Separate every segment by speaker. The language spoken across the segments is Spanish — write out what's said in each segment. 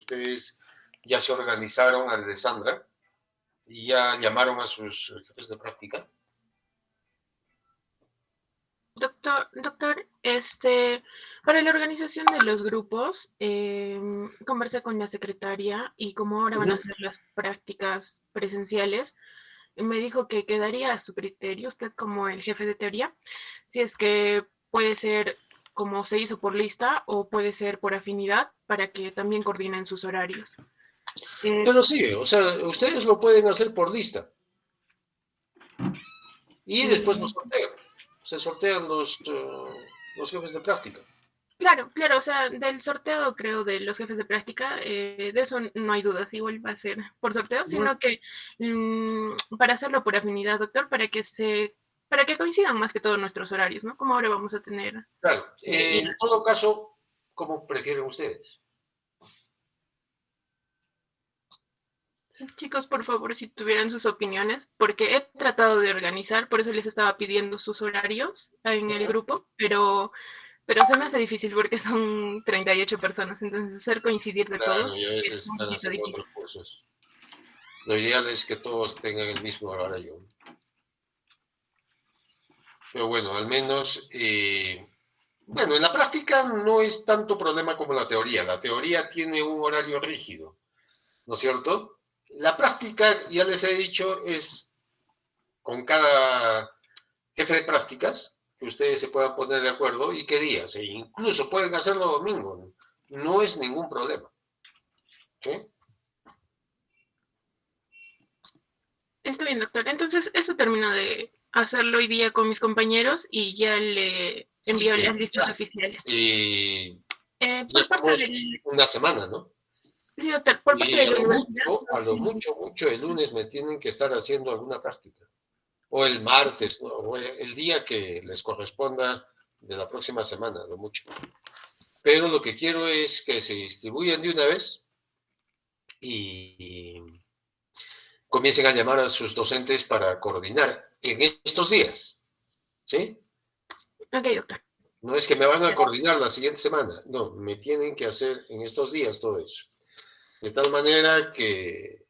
Speaker 1: ustedes ya se organizaron, Alessandra, y ya llamaron a sus jefes de práctica.
Speaker 2: Doctor, para la organización de los grupos, conversé con la secretaria y como ahora van a hacer las prácticas presenciales, me dijo que quedaría a su criterio, usted como el jefe de teoría, si es que puede ser como se hizo por lista o puede ser por afinidad para que también coordinen sus horarios.
Speaker 1: Pero sí, o sea, ustedes lo pueden hacer por lista y después lo sortean. Se sortean los jefes de práctica.
Speaker 2: Claro, o sea, del sorteo, creo, de los jefes de práctica, de eso no hay dudas, igual va a ser por sorteo, sino que para hacerlo por afinidad, doctor, para que coincidan más que todos nuestros horarios, ¿no? Como ahora vamos a tener.
Speaker 1: Claro, en todo caso, ¿cómo prefieren ustedes?
Speaker 2: Chicos, por favor, si tuvieran sus opiniones, porque he tratado de organizar, por eso les estaba pidiendo sus horarios en el grupo, pero se me hace difícil porque son 38 personas, entonces hacer coincidir de
Speaker 1: Claro,
Speaker 2: todos
Speaker 1: y a
Speaker 2: es
Speaker 1: veces
Speaker 2: un
Speaker 1: están
Speaker 2: poquito
Speaker 1: haciendo
Speaker 2: difícil.
Speaker 1: otros cursos. Lo ideal es que todos tengan el mismo horario. Pero bueno, al menos, bueno, en la práctica no es tanto problema como la teoría. La teoría tiene un horario rígido, ¿no es cierto? La práctica, ya les he dicho, es con cada jefe de prácticas, que ustedes se puedan poner de acuerdo y qué días. E incluso pueden hacerlo domingo. No es ningún problema. ¿Sí?
Speaker 2: Está bien, doctor. Entonces, eso termino de hacerlo hoy día con mis compañeros y ya le
Speaker 1: Sí,
Speaker 2: envío
Speaker 1: pero
Speaker 2: las listas
Speaker 1: ya.
Speaker 2: oficiales.
Speaker 1: Ya
Speaker 2: Por parte
Speaker 1: estamos
Speaker 2: del,
Speaker 1: una semana, ¿no?
Speaker 2: sí, doctor, por parte
Speaker 1: Y
Speaker 2: de la universidad, no
Speaker 1: a lo
Speaker 2: sé.
Speaker 1: mucho, el lunes me tienen que estar haciendo alguna práctica. O el martes, ¿no? O el día que les corresponda de la próxima semana, lo mucho. Pero lo que quiero es que se distribuyan de una vez y comiencen a llamar a sus docentes para coordinar en estos días, ¿sí?
Speaker 2: Ok, doctor.
Speaker 1: No es que me van a coordinar la siguiente semana, no, me tienen que hacer en estos días todo eso. De tal manera que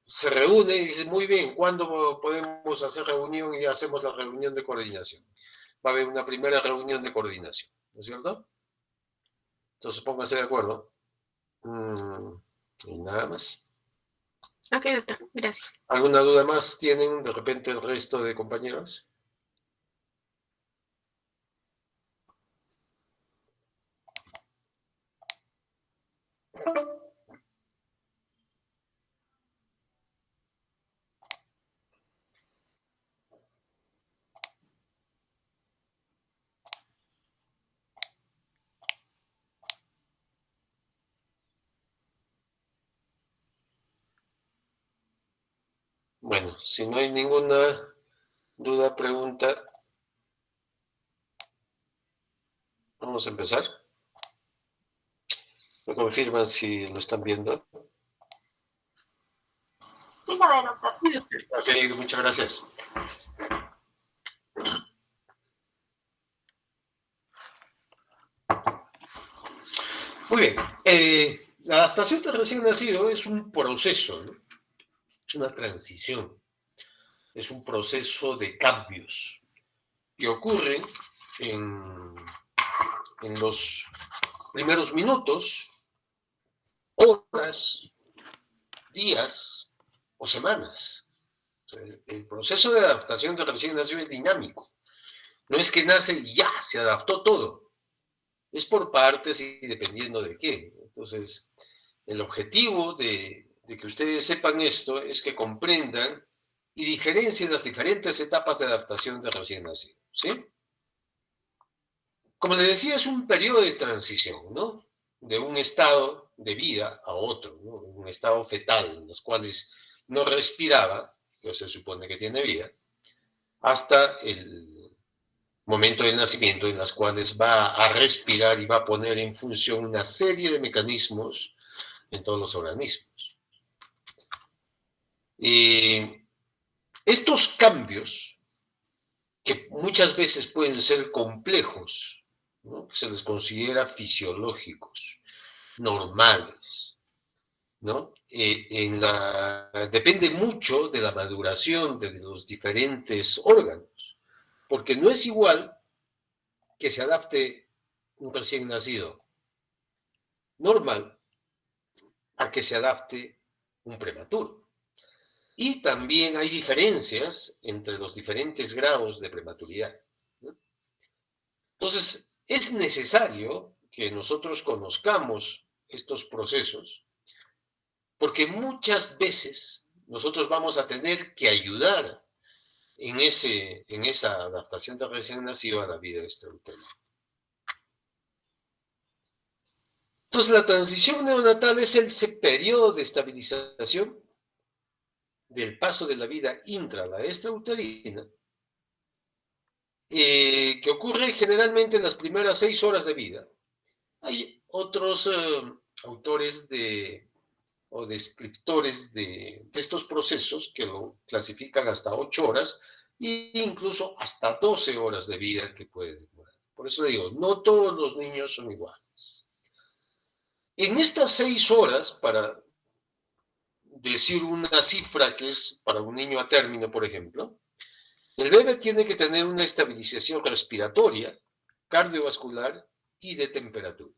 Speaker 1: se reúne y dice, muy bien, ¿cuándo podemos hacer reunión y hacemos la reunión de coordinación? Va a haber una primera reunión de coordinación, ¿no es cierto? Entonces pónganse de acuerdo. Y nada más.
Speaker 2: Ok, doctor. Gracias.
Speaker 1: ¿Alguna duda más tienen de repente el resto de compañeros? Bueno, si no hay ninguna duda, pregunta, vamos a empezar. ¿Me confirman si lo están viendo?
Speaker 3: Sí se ve, doctor.
Speaker 2: Sí, doctor.
Speaker 1: Ok, muchas gracias. Muy bien. La adaptación de recién nacido es un proceso, ¿no? Es una transición, es un proceso de cambios que ocurren en, en los primeros minutos, horas, días o semanas. El proceso de adaptación de recién nacido es dinámico. No es que nace y ya se adaptó todo. Es por partes y dependiendo de qué. Entonces, el objetivo de que ustedes sepan esto es que comprendan y diferencien las diferentes etapas de adaptación de recién nacido. ¿Sí? Como les decía, es un periodo de transición, ¿no? De un estado de vida a otro, ¿no? Un estado fetal, en los cuales no respiraba, pero se supone que tiene vida, hasta el momento del nacimiento, en las cuales va a respirar y va a poner en función una serie de mecanismos en todos los organismos. Y estos cambios, que muchas veces pueden ser complejos, ¿no? Que se les considera fisiológicos, normales, ¿no? Depende mucho de la maduración de los diferentes órganos, porque no es igual que se adapte un recién nacido normal a que se adapte un prematuro. Y también hay diferencias entre los diferentes grados de prematuridad, ¿no? Entonces, es necesario que nosotros conozcamos estos procesos porque muchas veces nosotros vamos a tener que ayudar en esa adaptación de recién nacido a la vida extrauterina. Entonces, la transición neonatal es ese periodo de estabilización del paso de la vida intra a la extrauterina, que ocurre generalmente en las primeras 6 horas de vida. Hay otros autores o descriptores de estos procesos que lo clasifican hasta 8 horas e incluso hasta 12 horas de vida que puede demorar. Por eso le digo, no todos los niños son iguales. En estas 6 horas, para decir una cifra que es para un niño a término, por ejemplo, el bebé tiene que tener una estabilización respiratoria, cardiovascular y de temperatura.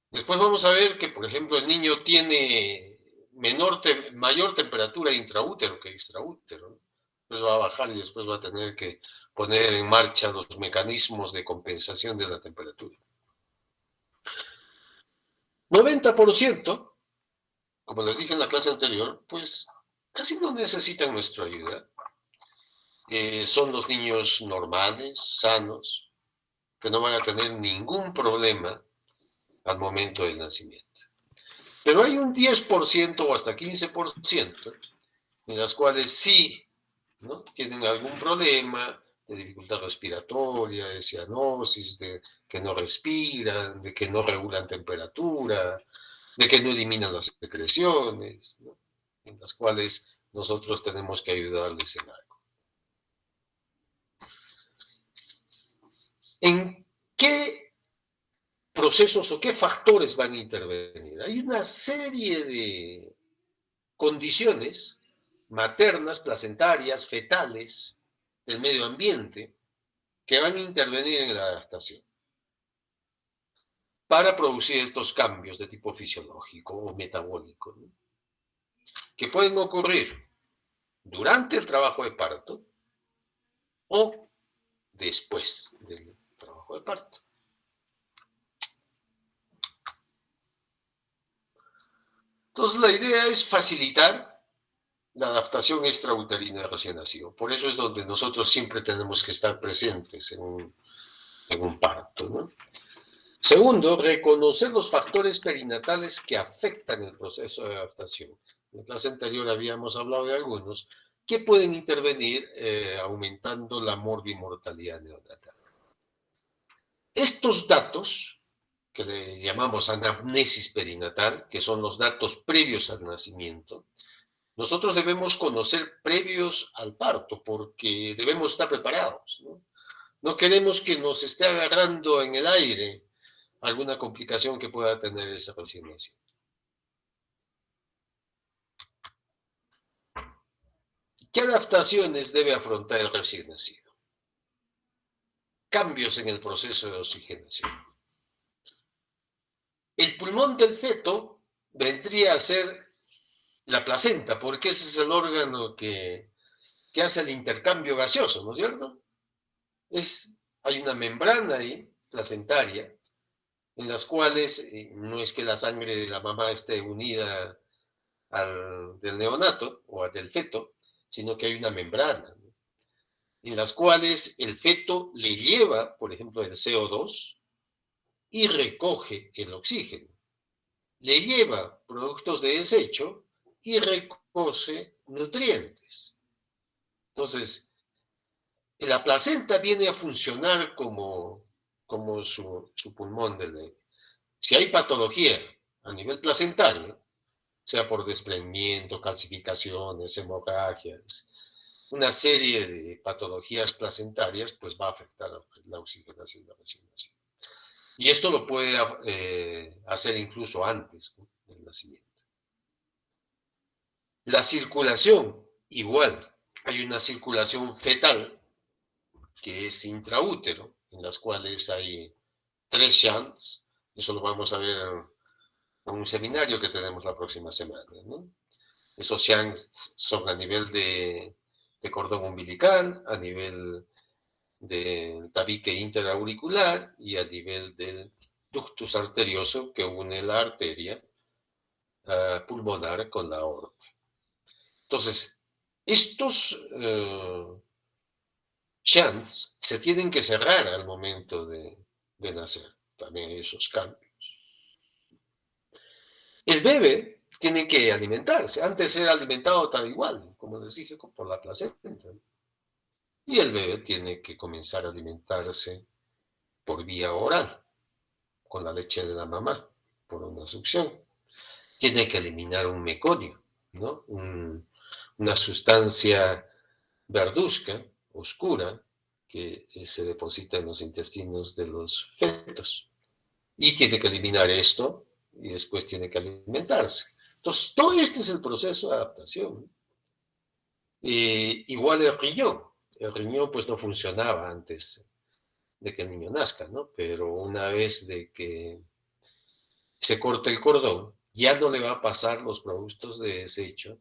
Speaker 1: Después vamos a ver que, por ejemplo, el niño tiene mayor temperatura intraútero que extraútero, ¿no? Después va a bajar y después va a tener que poner en marcha los mecanismos de compensación de la temperatura. 90%, como les dije en la clase anterior, pues casi no necesitan nuestra ayuda. Son los niños normales, sanos, que no van a tener ningún problema al momento del nacimiento. Pero hay un 10% o hasta 15% en las cuales sí, ¿no?, tienen algún problema de dificultad respiratoria, de cianosis, de que no respiran, de que no regulan temperatura, de que no eliminan las secreciones, ¿no?, en las cuales nosotros tenemos que ayudarles en algo. ¿En qué procesos o qué factores van a intervenir? Hay una serie de condiciones maternas, placentarias, fetales, del medio ambiente, que van a intervenir en la adaptación para producir estos cambios de tipo fisiológico o metabólico, ¿no?, que pueden ocurrir durante el trabajo de parto o después del trabajo de parto. Entonces, la idea es facilitar la adaptación extrauterina del recién nacido. Por eso es donde nosotros siempre tenemos que estar presentes en un parto, ¿no? Segundo, reconocer los factores perinatales que afectan el proceso de adaptación. En la clase anterior habíamos hablado de algunos que pueden intervenir aumentando la morbimortalidad neonatal. Estos datos, que le llamamos anamnesis perinatal, que son los datos previos al nacimiento, nosotros debemos conocer previos al parto porque debemos estar preparados, ¿no? No queremos que nos esté agarrando en el aire alguna complicación que pueda tener esa recién nacido. ¿Qué adaptaciones debe afrontar el recién nacido? Cambios en el proceso de oxigenación. El pulmón del feto vendría a ser la placenta, porque ese es el órgano que hace el intercambio gaseoso, ¿no es cierto? Hay una membrana ahí, placentaria, en las cuales no es que la sangre de la mamá esté unida del neonato o al del feto, sino que hay una membrana, ¿no?, en las cuales el feto le lleva, por ejemplo, el CO2 y recoge el oxígeno. Le lleva productos de desecho y recoge nutrientes. Entonces, la placenta viene a funcionar como su pulmón del bebé. Si hay patología a nivel placentario, sea por desprendimiento, calcificaciones, hemorragias, una serie de patologías placentarias, pues va a afectar la oxigenación de la recién nacida. Y esto lo puede hacer incluso antes, ¿no?, del nacimiento. La circulación, igual. Hay una circulación fetal, que es intraútero, en las cuales hay 3 shunts. Eso lo vamos a ver en un seminario que tenemos la próxima semana, ¿no? Esos shunts son a nivel de cordón umbilical, a nivel del tabique interauricular y a nivel del ductus arterioso que une la arteria pulmonar con la aorta. Entonces, estos shunts se tienen que cerrar al momento de nacer. También hay esos cambios. El bebé tiene que alimentarse. Antes era alimentado tal igual, como les dije, por la placenta. Y el bebé tiene que comenzar a alimentarse por vía oral, con la leche de la mamá, por una succión. Tiene que eliminar un meconio, ¿no? Una sustancia verduzca, oscura, que se deposita en los intestinos de los fetos. Y tiene que eliminar esto y después tiene que alimentarse. Entonces, todo este es el proceso de adaptación. Igual el riñón. El riñón pues no funcionaba antes de que el niño nazca, ¿no? Pero una vez de que se corta el cordón, ya no le va a pasar los productos de desecho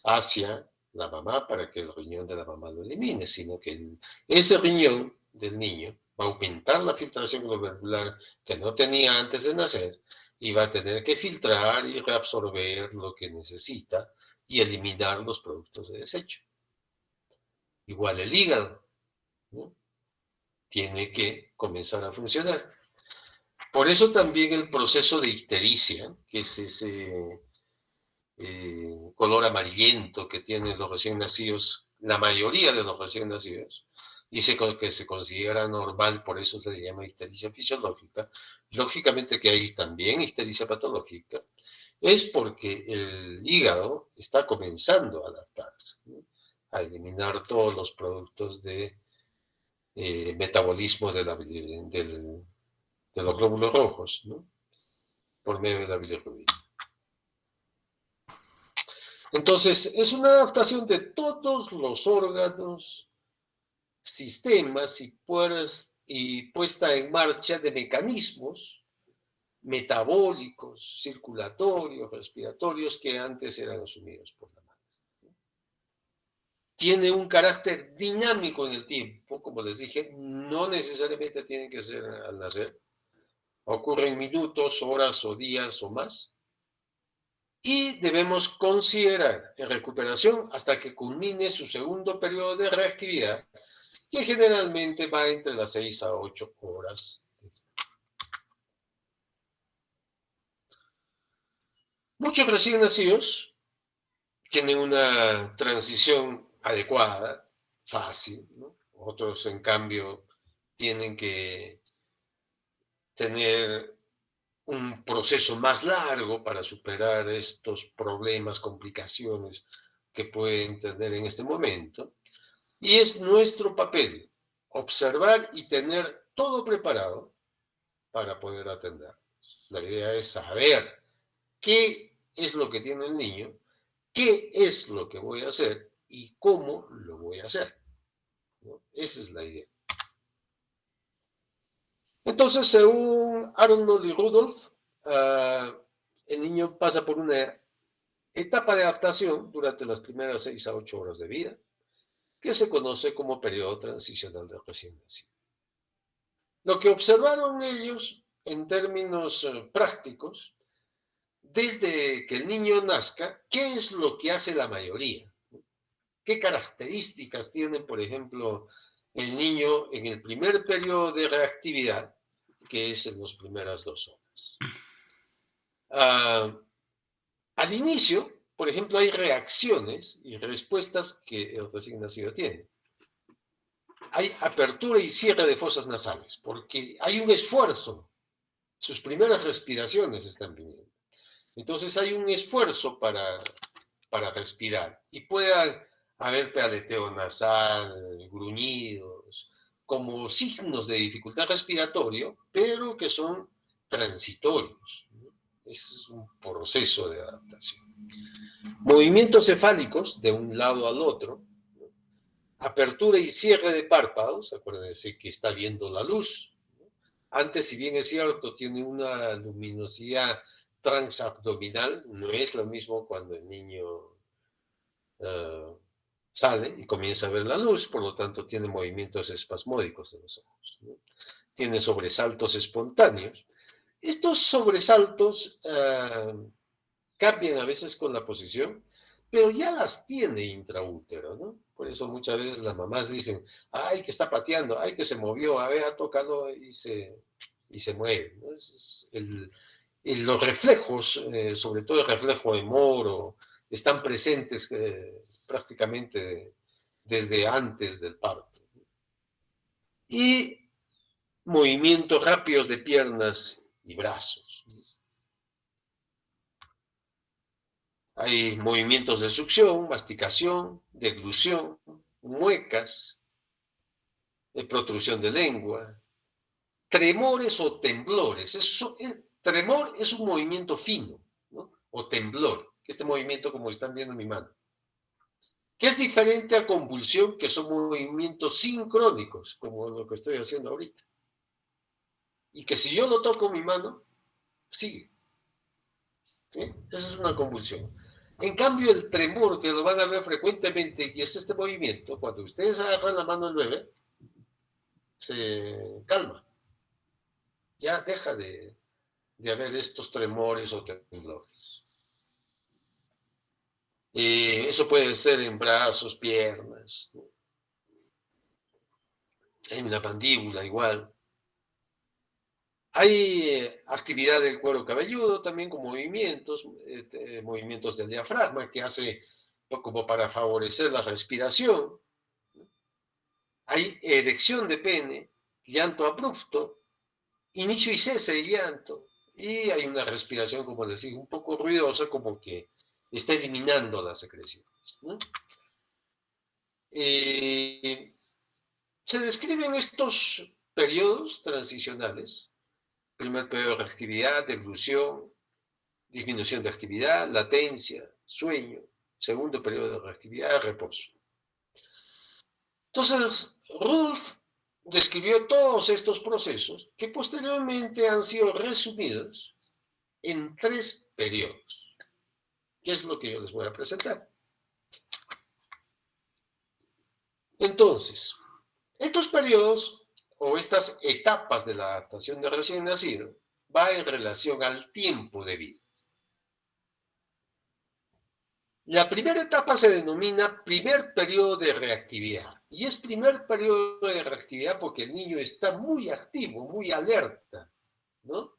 Speaker 1: hacia la mamá para que el riñón de la mamá lo elimine, sino que ese riñón del niño va a aumentar la filtración glomerular que no tenía antes de nacer y va a tener que filtrar y reabsorber lo que necesita y eliminar los productos de desecho. Igual el hígado, ¿no?, tiene que comenzar a funcionar. Por eso también el proceso de ictericia, que es ese color amarillento que tienen los recién nacidos, la mayoría de los recién nacidos, y que se considera normal, por eso se le llama ictericia fisiológica. Lógicamente que hay también ictericia patológica, es porque el hígado está comenzando a adaptarse, ¿no?, a eliminar todos los productos de metabolismo de los glóbulos rojos, ¿no?, por medio de la bilirrubina. Entonces, es una adaptación de todos los órganos, sistemas y puesta en marcha de mecanismos metabólicos, circulatorios, respiratorios, que antes eran asumidos por la madre. Tiene un carácter dinámico en el tiempo, como les dije, no necesariamente tiene que ser al nacer. Ocurre en minutos, horas o días o más. Y debemos considerar en recuperación hasta que culmine su segundo periodo de reactividad, que generalmente va entre las 6 a 8 horas. Muchos recién nacidos tienen una transición adecuada, fácil, ¿no? Otros, en cambio, tienen que tener un proceso más largo para superar estos problemas, complicaciones que pueden tener en este momento. Y es nuestro papel observar y tener todo preparado para poder atender. La idea es saber qué es lo que tiene el niño, qué es lo que voy a hacer y cómo lo voy a hacer, ¿no? Esa es la idea. Entonces, según Arnold y Rudolph, el niño pasa por una etapa de adaptación durante las primeras 6 a 8 horas de vida, que se conoce como periodo transicional de recién nacido. Lo que observaron ellos en términos prácticos, desde que el niño nazca, ¿qué es lo que hace la mayoría? ¿Qué características tiene, por ejemplo, el niño en el primer periodo de reactividad, que es en las primeras 2 horas? Al inicio, por ejemplo, hay reacciones y respuestas que el recién nacido tiene. Hay apertura y cierre de fosas nasales, porque hay un esfuerzo. Sus primeras respiraciones están viniendo. Entonces hay un esfuerzo para respirar. Y puede haber aleteo nasal, gruñidos, como signos de dificultad respiratoria, pero que son transitorios. Es un proceso de adaptación. Movimientos cefálicos de un lado al otro, apertura y cierre de párpados, acuérdense que está viendo la luz. Antes, si bien es cierto, tiene una luminosidad transabdominal, no es lo mismo cuando el niño sale y comienza a ver la luz, por lo tanto tiene movimientos espasmódicos de los ojos, ¿no? Tiene sobresaltos espontáneos. Estos sobresaltos cambian a veces con la posición, pero ya las tiene intraútero, ¿no? Por eso muchas veces las mamás dicen, ay, que está pateando, ay, que se movió, a ver, tócalo y se mueve, ¿no? Los reflejos, sobre todo el reflejo de Moro, están presentes prácticamente desde antes del parto. Y movimientos rápidos de piernas y brazos. Hay movimientos de succión, masticación, deglución, muecas, de protrusión de lengua, tremores o temblores. Tremor es un movimiento fino, ¿no? O temblor, que este movimiento como están viendo en mi mano, que es diferente a convulsión, que son movimientos sincrónicos, como lo que estoy haciendo ahorita. Y que si yo lo toco en mi mano, sigue. ¿Sí? Esa es una convulsión. En cambio, el tremor, que lo van a ver frecuentemente, y es este movimiento, cuando ustedes agarran la mano del bebé, se calma. Ya deja de haber estos tremores o temblores. Eso puede ser en brazos, piernas, ¿no? En la mandíbula igual. Hay actividad del cuero cabelludo también con movimientos del diafragma que hace como para favorecer la respiración. Hay erección de pene, llanto abrupto, inicio y cese de llanto, y hay una respiración, como les digo, un poco ruidosa, como que está eliminando las secreciones, ¿no? Se describen estos periodos transicionales: primer periodo de reactividad, deglución, disminución de actividad, latencia, sueño; segundo periodo de reactividad, reposo. Entonces, Rudolf describió todos estos procesos que posteriormente han sido resumidos en 3 periodos, que es lo que yo les voy a presentar. Entonces, estos periodos o estas etapas de la adaptación del recién nacido va en relación al tiempo de vida. La primera etapa se denomina primer periodo de reactividad, y es primer periodo de reactividad porque el niño está muy activo, muy alerta, ¿no?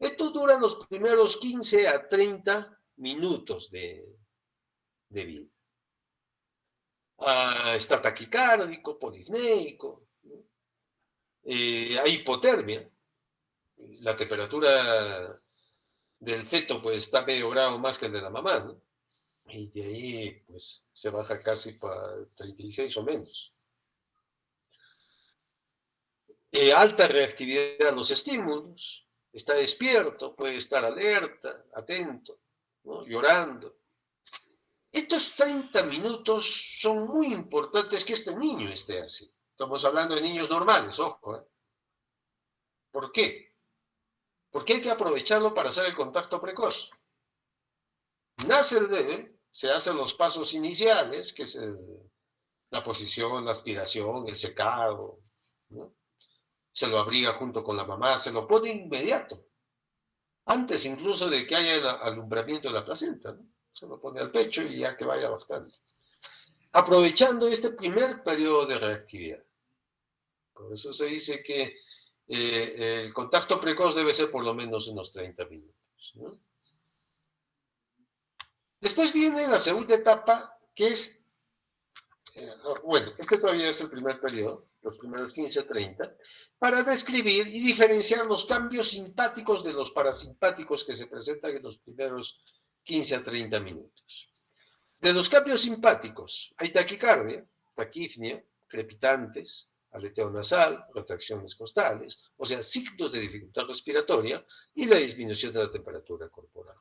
Speaker 1: Esto dura los primeros 15 a 30 minutos de vida. Está taquicárdico, polipneico, ¿no? Hay hipotermia. La temperatura del feto pues está medio grado más que el de la mamá, ¿no? Y de ahí pues se baja casi para 36 o menos. Alta reactividad a los estímulos, está despierto, puede estar alerta, atento, ¿no? Llorando. Estos 30 minutos son muy importantes que este niño esté así. Estamos hablando de niños normales, ojo, ¿eh? ¿Por qué? Porque hay que aprovecharlo para hacer el contacto precoz. Nace el bebé, se hacen los pasos iniciales, que es la posición, la aspiración, el secado, ¿no? Se lo abriga junto con la mamá, se lo pone inmediato, antes incluso de que haya el alumbramiento de la placenta, ¿no? Se lo pone al pecho y ya que vaya bastante. Aprovechando este primer periodo de reactividad. Por eso se dice que el contacto precoz debe ser por lo menos unos 30 minutos, ¿no? Después viene la segunda etapa, que es, bueno, este todavía es el primer periodo, los primeros 15 a 30, para describir y diferenciar los cambios simpáticos de los parasimpáticos que se presentan en los primeros 15 a 30 minutos. De los cambios simpáticos, hay taquicardia, taquifnia, crepitantes, aleteo nasal, retracciones costales, o sea, signos de dificultad respiratoria y la disminución de la temperatura corporal.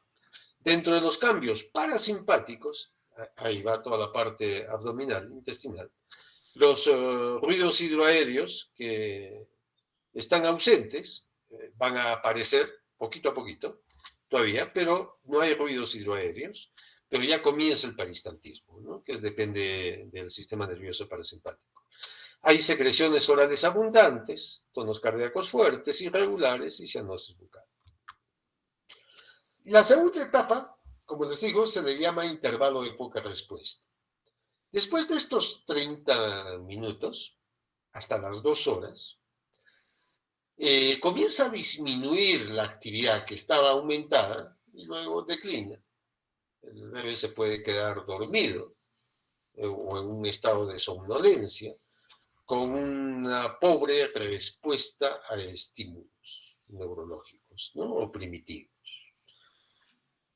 Speaker 1: Dentro de los cambios parasimpáticos, ahí va toda la parte abdominal, intestinal, los ruidos hidroaéreos que están ausentes van a aparecer poquito a poquito todavía, pero no hay ruidos hidroaéreos, pero ya comienza el peristaltismo, ¿no? Que depende del sistema nervioso parasimpático. Hay secreciones orales abundantes, tonos cardíacos fuertes, irregulares y cianosis bucal. La segunda etapa, como les digo, se le llama intervalo de poca respuesta. Después de estos 30 minutos, hasta las 2 horas, comienza a disminuir la actividad que estaba aumentada y luego declina. El bebé se puede quedar dormido o en un estado de somnolencia con una pobre respuesta a estímulos neurológicos, ¿no? O primitivos.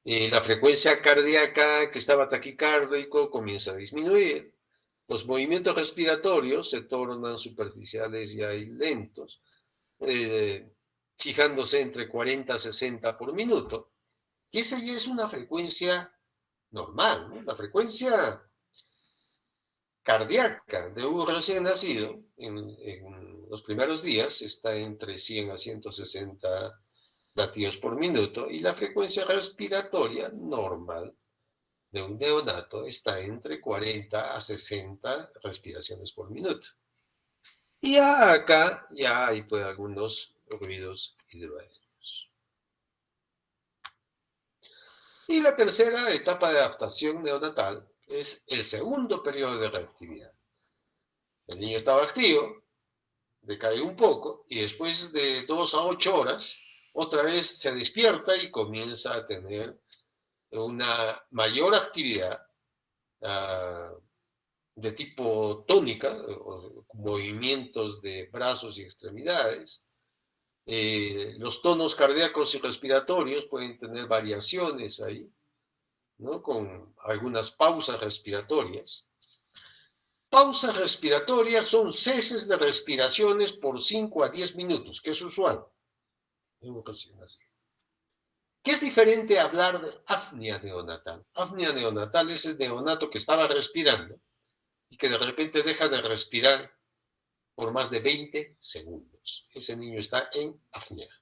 Speaker 1: La frecuencia cardíaca que estaba taquicárdico comienza a disminuir. Los movimientos respiratorios se tornan superficiales y lentos, fijándose entre 40 a 60 por minuto. Y esa ya es una frecuencia normal, ¿no? La frecuencia cardíaca de un recién nacido en los primeros días está entre 100 a 160 latidos por minuto y la frecuencia respiratoria normal de un neonato está entre 40 a 60 respiraciones por minuto. Y acá ya hay pues algunos ruidos hidroaéreos. Y la tercera etapa de adaptación neonatal es el segundo periodo de reactividad. El niño estaba activo, decae un poco y después de 2 a 8 horas, otra vez se despierta y comienza a tener una mayor actividad de tipo tónica, movimientos de brazos y extremidades. Los tonos cardíacos y respiratorios pueden tener variaciones ahí, ¿no? Con algunas pausas respiratorias. Pausas respiratorias son ceses de respiraciones por 5 a 10 minutos, que es usual en un recién nacido. ¿Qué es diferente a hablar de apnea neonatal? Apnea neonatal es el neonato que estaba respirando y que de repente deja de respirar por más de 20 segundos. Ese niño está en apnea.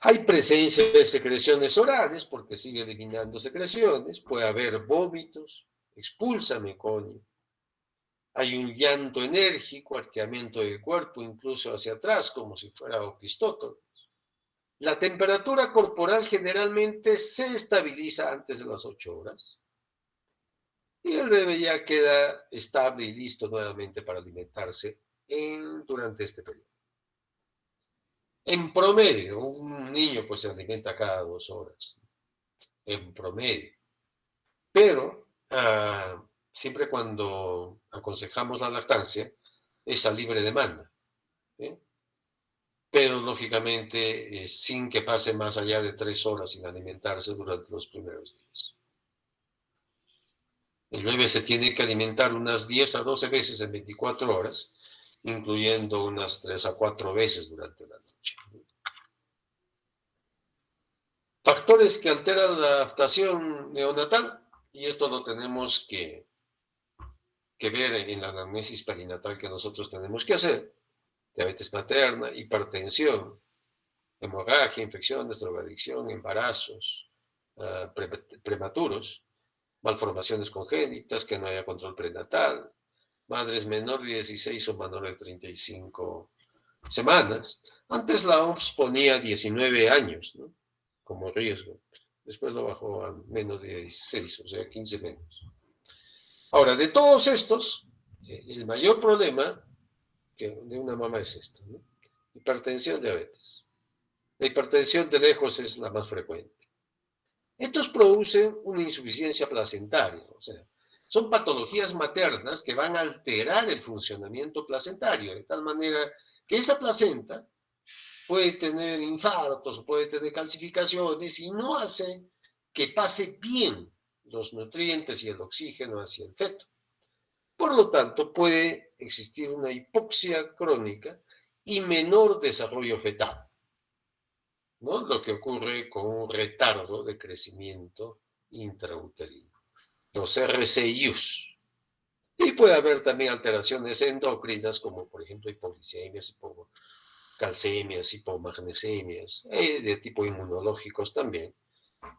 Speaker 1: Hay presencia de secreciones orales porque sigue eliminando secreciones. Puede haber vómitos, expulsa meconio. Hay un llanto enérgico, arqueamiento del cuerpo, incluso hacia atrás, como si fuera opistótono. La temperatura corporal generalmente se estabiliza antes de las 8 horas. Y el bebé ya queda estable y listo nuevamente para alimentarse durante este periodo. En promedio, un niño pues se alimenta cada 2 horas, en promedio. Pero siempre cuando aconsejamos la lactancia es a libre demanda. ¿Sí? Pero lógicamente sin que pase más allá de 3 horas sin alimentarse durante los primeros días. El bebé se tiene que alimentar unas 10 a 12 veces en 24 horas, incluyendo unas 3 a 4 veces durante la noche. Factores que alteran la adaptación neonatal, y esto lo tenemos que ver en la anamnesis perinatal que nosotros tenemos que hacer: diabetes materna, hipertensión, hemorragia, infecciones, drogadicción, embarazos prematuros, malformaciones congénitas, que no haya control prenatal, madres menor de 16 o menor de 35 semanas. Antes la OMS ponía 19 años, ¿no? Como riesgo. Después lo bajó a menos de 16, o sea, 15 menos. Ahora, de todos estos, el mayor problema de una mamá es esto, ¿no? Hipertensión, diabetes. La hipertensión de lejos es la más frecuente. Estos producen una insuficiencia placentaria, o sea, son patologías maternas que van a alterar el funcionamiento placentario, de tal manera que esa placenta puede tener infartos o puede tener calcificaciones y no hace que pase bien los nutrientes y el oxígeno hacia el feto. Por lo tanto, puede existir una hipoxia crónica y menor desarrollo fetal, ¿no? Lo que ocurre con un retardo de crecimiento intrauterino, los RCIUs. Y puede haber también alteraciones endocrinas, como por ejemplo hipoglicemias, hipocalcemias, hipomagnesemias, de tipo inmunológicos también,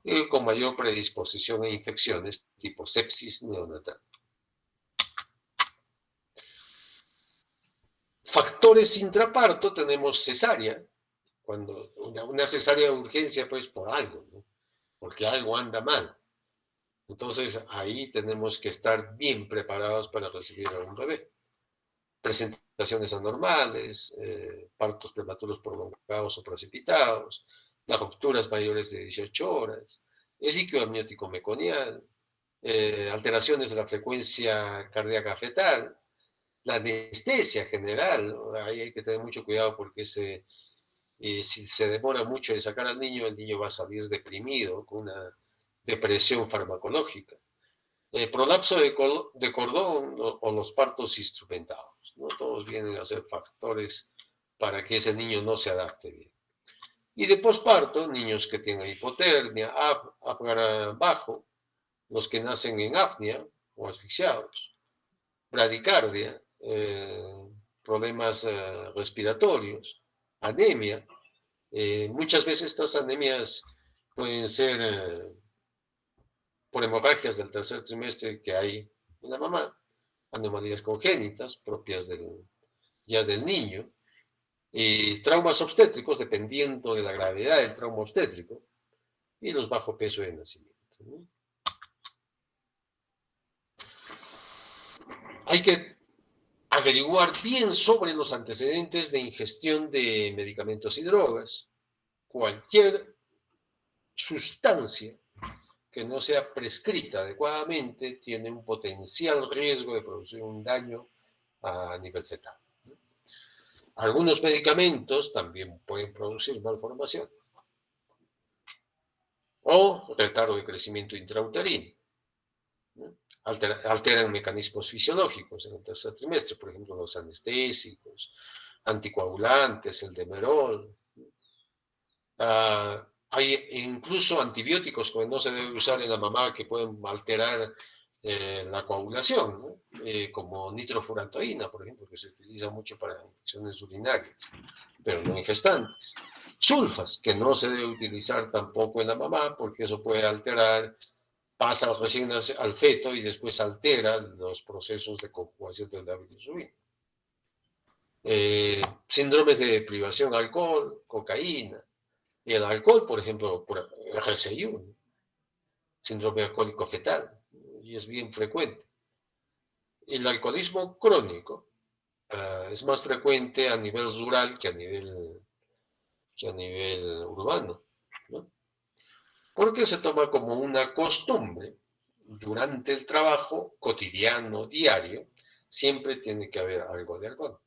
Speaker 1: y con mayor predisposición a infecciones tipo sepsis neonatal. Factores intraparto, tenemos cesárea, cuando una cesárea de urgencia, pues por algo, ¿no? Porque algo anda mal. Entonces ahí tenemos que estar bien preparados para recibir a un bebé. Presentaciones anormales, partos prematuros prolongados o precipitados, las rupturas mayores de 18 horas, el líquido amniótico meconial, alteraciones de la frecuencia cardíaca fetal, la anestesia general, ¿no? Ahí hay que tener mucho cuidado porque si se demora mucho en sacar al niño, el niño va a salir deprimido, con una depresión farmacológica. Prolapso de cordón o los partos instrumentados, ¿no? Todos vienen a ser factores para que ese niño no se adapte bien. Y de posparto, niños que tienen hipotermia, Apgar bajo, los que nacen en apnea o asfixiados, bradicardia, problemas respiratorios, anemia. Muchas veces estas anemias pueden ser por hemorragias del tercer trimestre que hay en la mamá, anomalías congénitas propias ya del niño, y traumas obstétricos dependiendo de la gravedad del trauma obstétrico y los bajo peso de nacimiento, ¿no? Hay que averiguar bien sobre los antecedentes de ingestión de medicamentos y drogas. Cualquier sustancia que no sea prescrita adecuadamente tiene un potencial riesgo de producir un daño a nivel fetal. Algunos medicamentos también pueden producir malformación o retardo de crecimiento intrauterino, ¿no? Alteran mecanismos fisiológicos en el tercer trimestre, por ejemplo, los anestésicos, anticoagulantes, el demerol. Hay incluso antibióticos que no se debe usar en la mamá que pueden alterar la coagulación, ¿no? Como nitrofurantoína, por ejemplo, que se utiliza mucho para infecciones urinarias, pero no en gestantes. Sulfas, que no se debe utilizar tampoco en la mamá porque eso puede alterar, pasa recién al feto y después altera los procesos de conjugación del lábido bilirrubina. Síndromes de privación de alcohol, cocaína. Y el alcohol, por ejemplo, por RCI1, síndrome alcohólico fetal, y es bien frecuente. El alcoholismo crónico es más frecuente a nivel rural que a nivel urbano, ¿no? Porque se toma como una costumbre durante el trabajo cotidiano, diario, siempre tiene que haber algo de alcohol.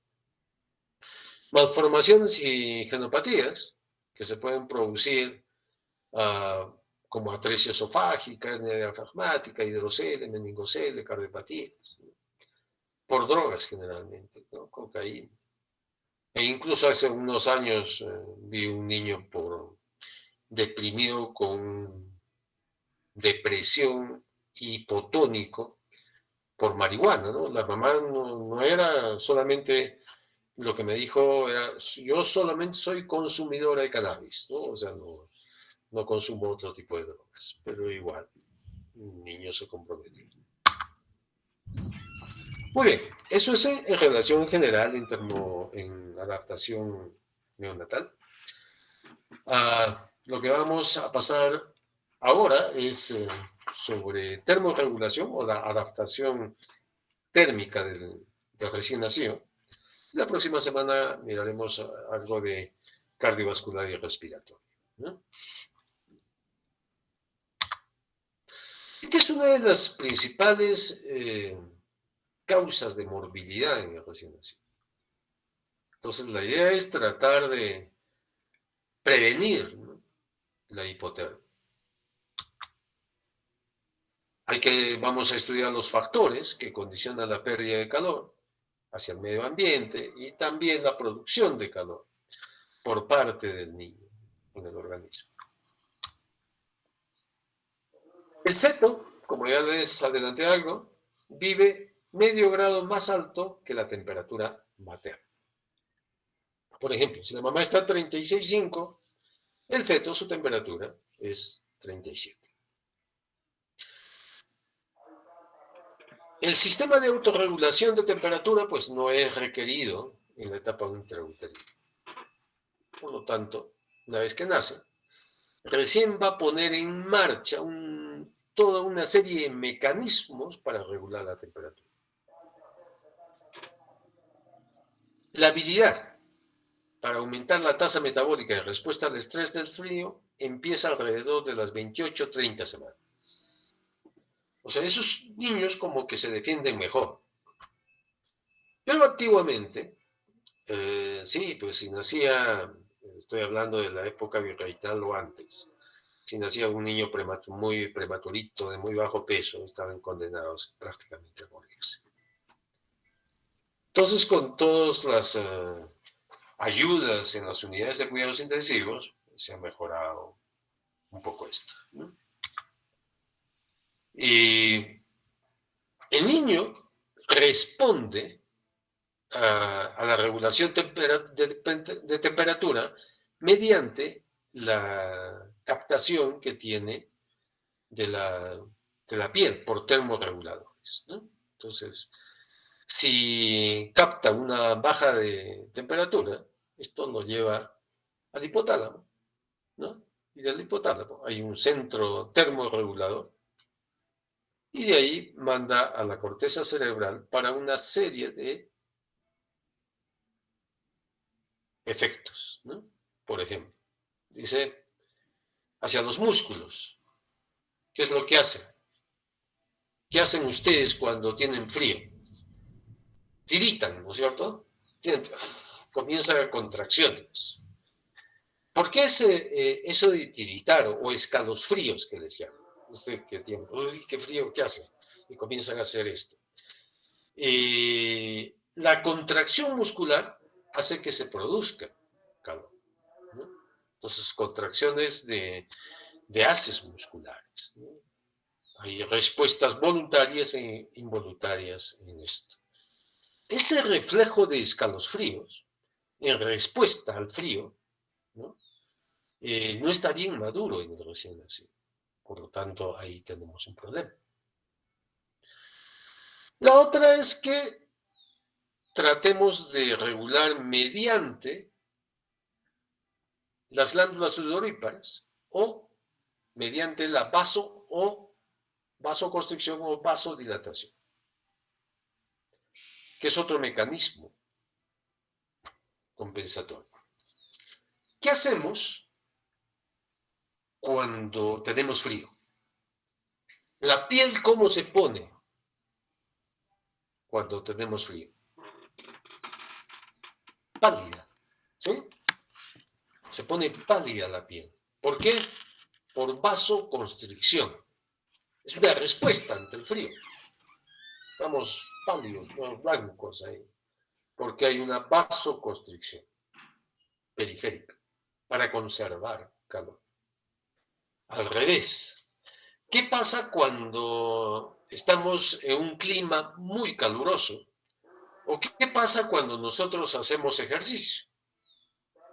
Speaker 1: Malformaciones y genopatías que se pueden producir como atresia esofágica, hernia diafragmática, hidrocele, meningocele, cardiopatías, por drogas generalmente, ¿no? Cocaína. E incluso hace unos años vi un niño deprimido con depresión hipotónico por marihuana, ¿no? La mamá no era solamente, lo que me dijo era, yo solamente soy consumidora de cannabis, ¿no? O sea, no consumo otro tipo de drogas, pero igual, un niño se comprometió. Muy bien, eso es en relación general en adaptación neonatal. Lo que vamos a pasar ahora es sobre termorregulación o la adaptación térmica del recién nacido. La próxima semana miraremos algo de cardiovascular y respiratorio, ¿no? Esta es una de las principales causas de morbilidad en el recién nacido. Entonces, la idea es tratar de prevenir, ¿no?, la hipotermia. Vamos a estudiar los factores que condicionan la pérdida de calor hacia el medio ambiente y también la producción de calor por parte del niño en el organismo. El feto, como ya les adelanté algo, vive medio grado más alto que la temperatura materna. Por ejemplo, si la mamá está a 36,5, el feto, su temperatura es 37. El sistema de autorregulación de temperatura pues no es requerido en la etapa intrauterina. Por lo tanto, una vez que nace, recién va a poner en marcha toda una serie de mecanismos para regular la temperatura. La habilidad para aumentar la tasa metabólica de respuesta al estrés del frío empieza alrededor de las 28 30 semanas. O sea, esos niños como que se defienden mejor. Pero antiguamente, sí, pues si nacía, estoy hablando de la época virreinal o antes, si nacía un niño muy prematurito, de muy bajo peso, estaban condenados prácticamente a morirse. Entonces, con todas las ayudas en las unidades de cuidados intensivos, se ha mejorado un poco esto, ¿no? Y el niño responde a la regulación de temperatura mediante la captación que tiene de la piel por termorreguladores, ¿no? Entonces, si capta una baja de temperatura, esto lo lleva al hipotálamo, ¿no? Y del hipotálamo hay un centro termorregulador y de ahí manda a la corteza cerebral para una serie de efectos, ¿no? Por ejemplo, dice hacia los músculos. ¿Qué es lo que hacen? ¿Qué hacen ustedes cuando tienen frío? Tiritan, ¿no es cierto? Comienzan contracciones. ¿Por qué eso de tiritar o escalofríos que les llaman? Que tienen, uy, qué frío, ¿qué hacen? Y comienzan a hacer esto. La contracción muscular hace que se produzca calor, ¿no? Entonces, contracciones de haces musculares, ¿no? Hay respuestas voluntarias e involuntarias en esto. Ese reflejo de escalofríos en respuesta al frío, ¿no? No está bien maduro en el recién nacido. Por lo tanto, ahí tenemos un problema. La otra es que tratemos de regular mediante las glándulas sudoríparas o mediante la vasoconstricción o vasodilatación, que es otro mecanismo compensatorio. ¿Qué hacemos cuando tenemos frío? La piel, ¿cómo se pone cuando tenemos frío? Pálida, ¿sí? Se pone pálida la piel. ¿Por qué? Por vasoconstricción. Es una respuesta ante el frío. Estamos pálidos, blancos ahí, porque hay una vasoconstricción periférica para conservar calor. Al revés, ¿qué pasa cuando estamos en un clima muy caluroso? ¿O qué pasa cuando nosotros hacemos ejercicio?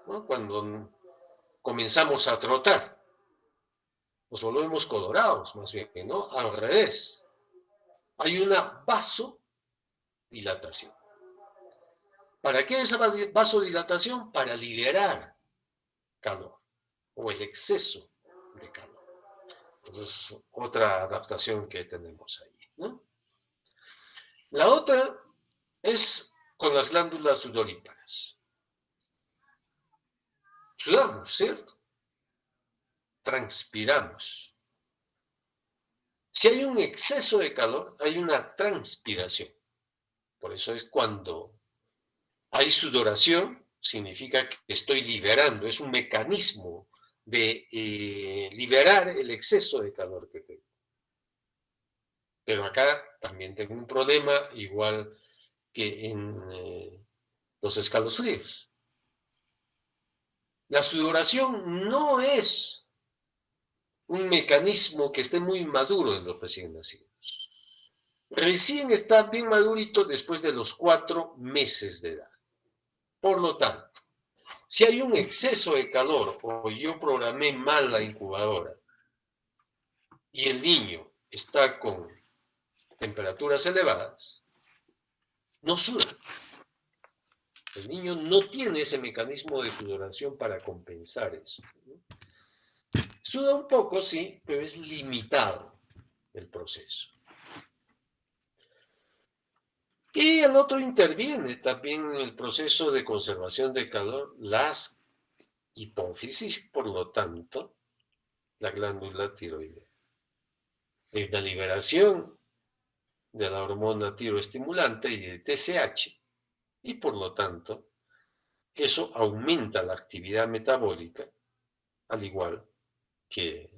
Speaker 1: ¿No? Cuando comenzamos a trotar, nos volvemos colorados más bien, ¿no? Al revés, hay una vasodilatación. ¿Para qué esa vasodilatación? Para liberar calor o el exceso de calor. Entonces, otra adaptación que tenemos ahí, ¿no? La otra es con las glándulas sudoríparas. Sudamos, ¿cierto? Transpiramos. Si hay un exceso de calor, hay una transpiración. Por eso es cuando hay sudoración, significa que estoy liberando, es un mecanismo de liberar el exceso de calor que tengo. Pero acá también tengo un problema, igual que en los escalofríos. La sudoración no es un mecanismo que esté muy maduro en los recién nacidos. Recién está bien madurito después de los 4 meses de edad. Por lo tanto, si hay un exceso de calor o yo programé mal la incubadora y el niño está con temperaturas elevadas, no suda. El niño no tiene ese mecanismo de sudoración para compensar eso. Suda un poco, sí, pero es limitado el proceso. Y el otro interviene también en el proceso de conservación de calor, las hipófisis, por lo tanto, la glándula tiroidea. Hay una liberación de la hormona tiroestimulante y de TSH, y por lo tanto, eso aumenta la actividad metabólica, al igual que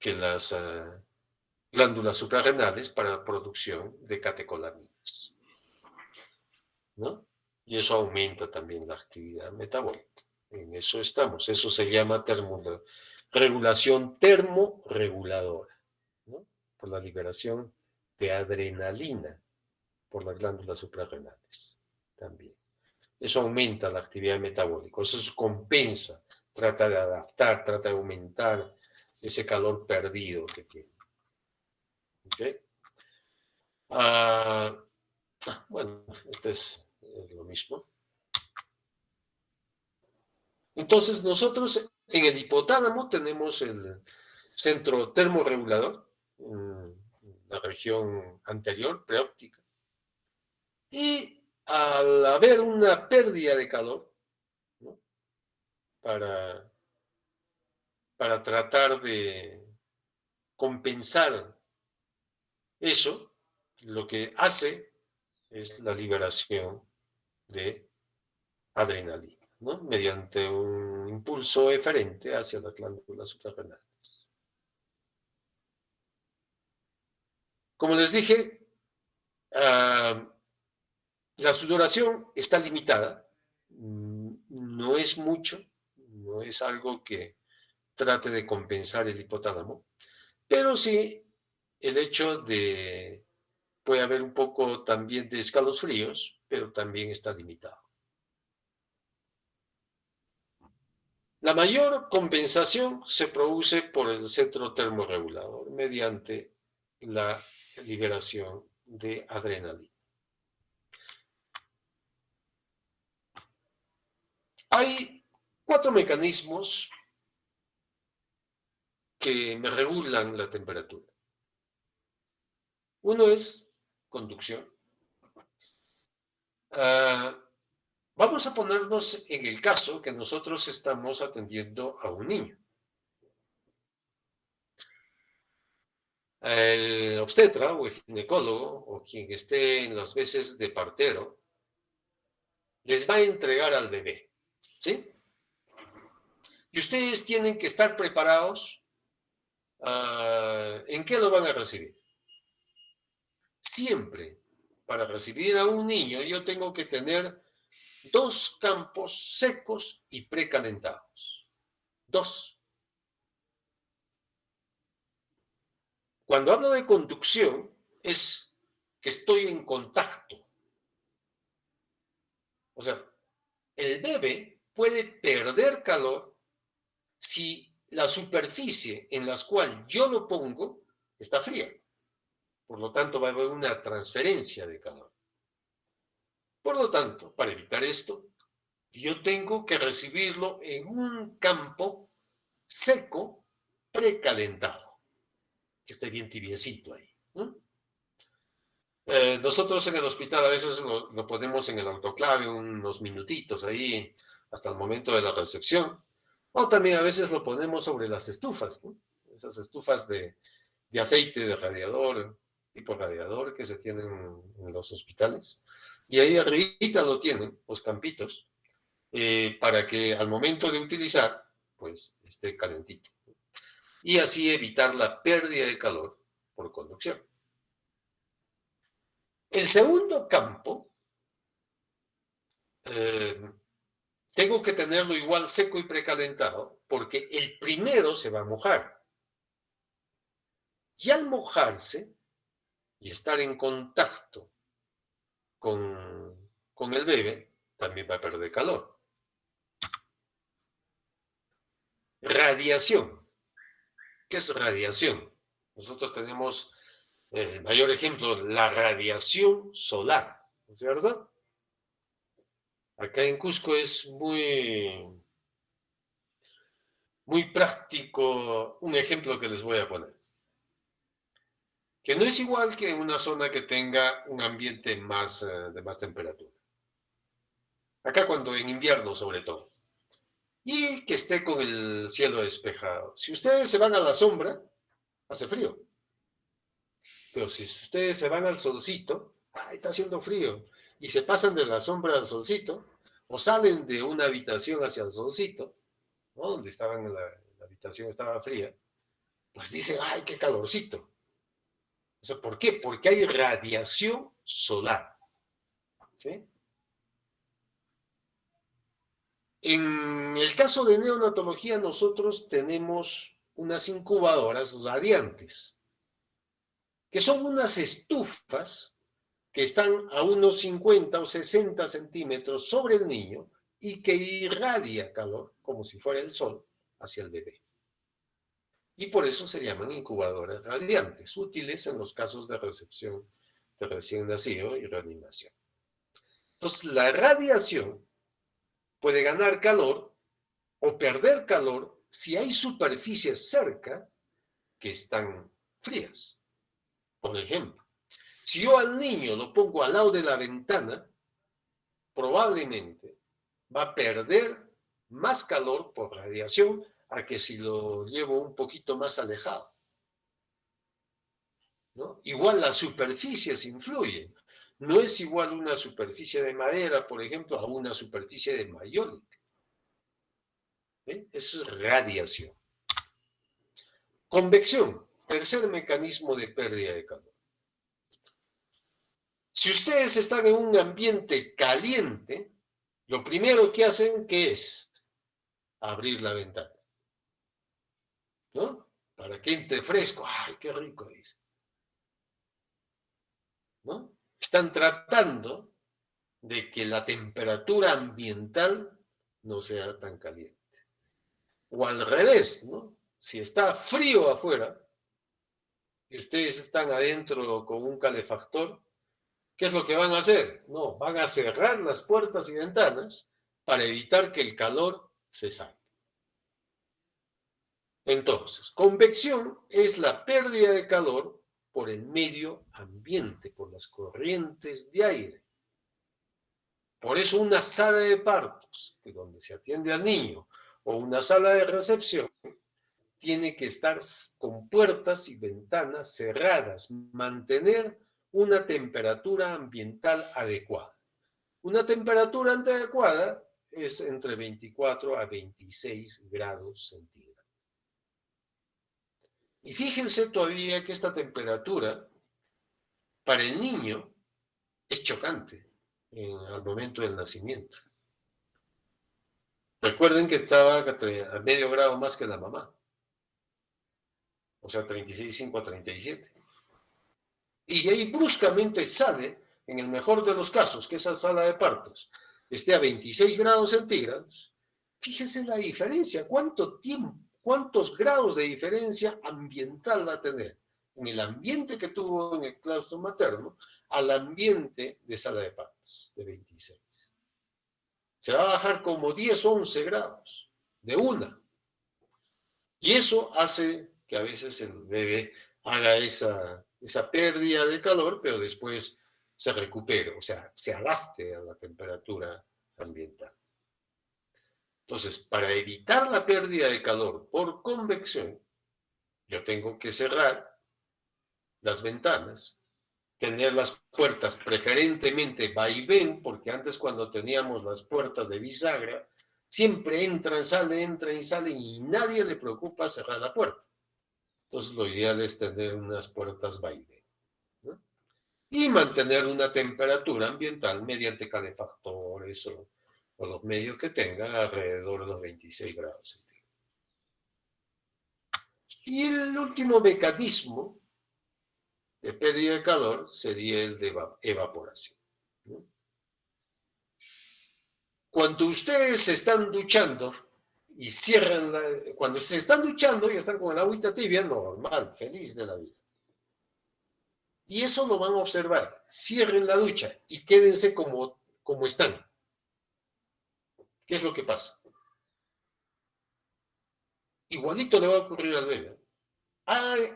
Speaker 1: las glándulas suprarrenales para la producción de catecolaminas, ¿no? Y eso aumenta también la actividad metabólica. En eso estamos. Eso se llama regulación termorreguladora, ¿no? Por la liberación de adrenalina por las glándulas suprarrenales también. Eso aumenta la actividad metabólica, eso compensa, trata de adaptar, trata de aumentar ese calor perdido que tiene. ¿Okay? Bueno, este es lo mismo. Entonces, nosotros en el hipotálamo tenemos el centro termorregulador, la región anterior, preóptica. Y al haber una pérdida de calor, ¿no? para tratar de compensar eso, lo que hace es la liberación de adrenalina, ¿no? Mediante un impulso eferente hacia las glándulas suprarrenales. Como les dije, la sudoración está limitada, no es mucho, no es algo que trate de compensar el hipotálamo, pero sí el hecho de, puede haber un poco también de escalofríos, pero también está limitado. La mayor compensación se produce por el centro termorregulador mediante la liberación de adrenalina. Hay 4 mecanismos que me regulan la temperatura. Uno es conducción. Vamos a ponernos en el caso que nosotros estamos atendiendo a un niño. El obstetra o el ginecólogo o quien esté en las veces de partero les va a entregar al bebé, ¿sí? Y ustedes tienen que estar preparados. ¿En qué lo van a recibir? Siempre, para recibir a un niño, yo tengo que tener 2 campos secos y precalentados. 2. Cuando hablo de conducción, es que estoy en contacto. O sea, el bebé puede perder calor si la superficie en la cual yo lo pongo está fría. Por lo tanto, va a haber una transferencia de calor. Por lo tanto, para evitar esto, yo tengo que recibirlo en un campo seco, precalentado, que esté bien tibiecito ahí, ¿no? Nosotros en el hospital a veces lo ponemos en el autoclave unos minutitos ahí hasta el momento de la recepción, o también a veces lo ponemos sobre las estufas, ¿no? Esas estufas de aceite de radiador, tipo radiador que se tienen en los hospitales, y ahí arribita lo tienen, los campitos, para que al momento de utilizar, pues esté calentito. Y así evitar la pérdida de calor por conducción. El segundo campo, tengo que tenerlo igual seco y precalentado, porque el primero se va a mojar. Y al mojarse y estar en contacto con el bebé, también va a perder calor. Radiación. ¿Qué es radiación? Nosotros tenemos el mayor ejemplo, la radiación solar, ¿no es cierto? Acá en Cusco es muy práctico un ejemplo que les voy a poner. Que no es igual que en una zona que tenga un ambiente de más temperatura. Acá cuando en invierno sobre todo. Y que esté con el cielo despejado. Si ustedes se van a la sombra, hace frío. Pero si ustedes se van al solcito, está haciendo frío. Y se pasan de la sombra al solcito, o salen de una habitación hacia el solcito, ¿no? Donde estaban, la habitación estaba fría, pues dicen, ¡ay, qué calorcito! O sea, ¿por qué? Porque hay radiación solar. ¿Sí? En el caso de neonatología, nosotros tenemos unas incubadoras radiantes, que son unas estufas que están a unos 50 o 60 centímetros sobre el niño y que irradia calor, como si fuera el sol, hacia el bebé. Y por eso se llaman incubadoras radiantes, útiles en los casos de recepción de recién nacido y reanimación. Entonces, la radiación puede ganar calor o perder calor si hay superficies cerca que están frías. Por ejemplo, si yo al niño lo pongo al lado de la ventana, probablemente va a perder más calor por radiación a que si lo llevo un poquito más alejado. ¿No? Igual las superficies influyen. No es igual una superficie de madera, por ejemplo, a una superficie de mayólica. Eso es radiación. Convección, tercer mecanismo de pérdida de calor. Si ustedes están en un ambiente caliente, lo primero que hacen, ¿qué es? Abrir la ventana. ¿No? Para que entre fresco. ¡Ay, qué rico! Dice. ¿No? Están tratando de que la temperatura ambiental no sea tan caliente. O al revés, ¿no? Si está frío afuera y ustedes están adentro con un calefactor, ¿qué es lo que van a hacer? No, van a cerrar las puertas y ventanas para evitar que el calor se salga. Entonces, convección es la pérdida de calor por el medio ambiente, por las corrientes de aire. Por eso una sala de partos, que donde se atiende al niño, o una sala de recepción, tiene que estar con puertas y ventanas cerradas, mantener una temperatura ambiental adecuada. Una temperatura adecuada es entre 24 a 26 grados centígrados. Y fíjense todavía que esta temperatura para el niño es chocante al momento del nacimiento. Recuerden que estaba a medio grado más que la mamá. O sea, 36,5 a 37. Y de ahí bruscamente sale, en el mejor de los casos, que esa sala de partos esté a 26 grados centígrados. Fíjense la diferencia, cuántos grados de diferencia ambiental va a tener en el ambiente que tuvo en el claustro materno al ambiente de sala de partos, de 26. Se va a bajar como 10, 11 grados, de una. Y eso hace que a veces el bebé haga esa pérdida de calor, pero después se recupere, o sea, se adapte a la temperatura ambiental. Entonces, para evitar la pérdida de calor por convección, yo tengo que cerrar las ventanas, tener las puertas preferentemente vaivén, porque antes cuando teníamos las puertas de bisagra, siempre entran y salen y nadie le preocupa cerrar la puerta. Entonces lo ideal es tener unas puertas vaivén, ¿no? Y mantener una temperatura ambiental mediante calefactores o los medios que tengan alrededor de los 26 grados centígrados. Y el último mecanismo de pérdida de calor sería el de evaporación, ¿no? Cuando ustedes se están duchando y cierran cuando se están duchando y están con el agüita tibia, normal, feliz de la vida. Y eso lo van a observar. Cierren la ducha y quédense como están. ¿Qué es lo que pasa? Igualito le va a ocurrir al bebé.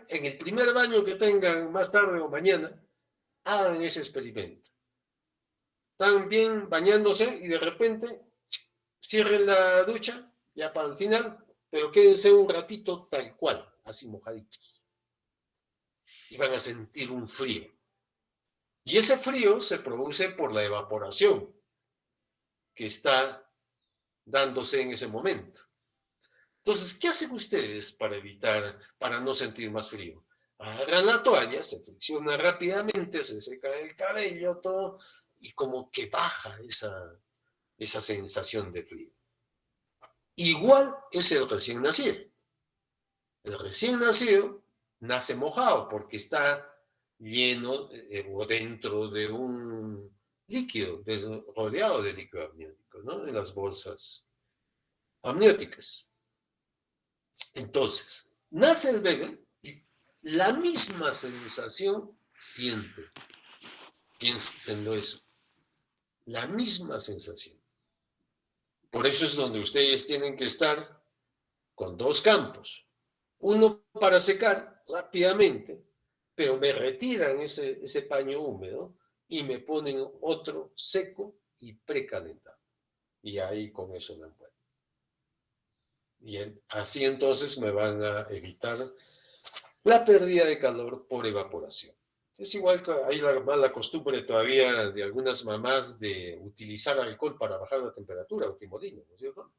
Speaker 1: En el primer baño que tengan más tarde o mañana, hagan ese experimento. Están bien bañándose y de repente cierren la ducha, ya para el final, pero quédense un ratito tal cual, así mojaditos. Y van a sentir un frío. Y ese frío se produce por la evaporación que está dándose en ese momento. Entonces, ¿qué hacen ustedes para no sentir más frío? Agarran la toalla, se fricciona rápidamente, se seca el cabello, todo, y como que baja esa sensación de frío. Igual es el recién nacido. El recién nacido nace mojado porque está lleno o dentro de un líquido, rodeado de líquido amniótico, ¿no? De las bolsas amnióticas. Entonces, nace el bebé y la misma sensación siente. Piénsenlo eso. La misma sensación. Por eso es donde ustedes tienen que estar con dos campos. Uno para secar rápidamente, pero me retiran ese paño húmedo y me ponen otro seco y precalentado. Y ahí con eso me encuentro. Y así entonces me van a evitar la pérdida de calor por evaporación. Es igual que hay la mala costumbre todavía de algunas mamás de utilizar alcohol para bajar la temperatura, o timolino, ¿no es cierto?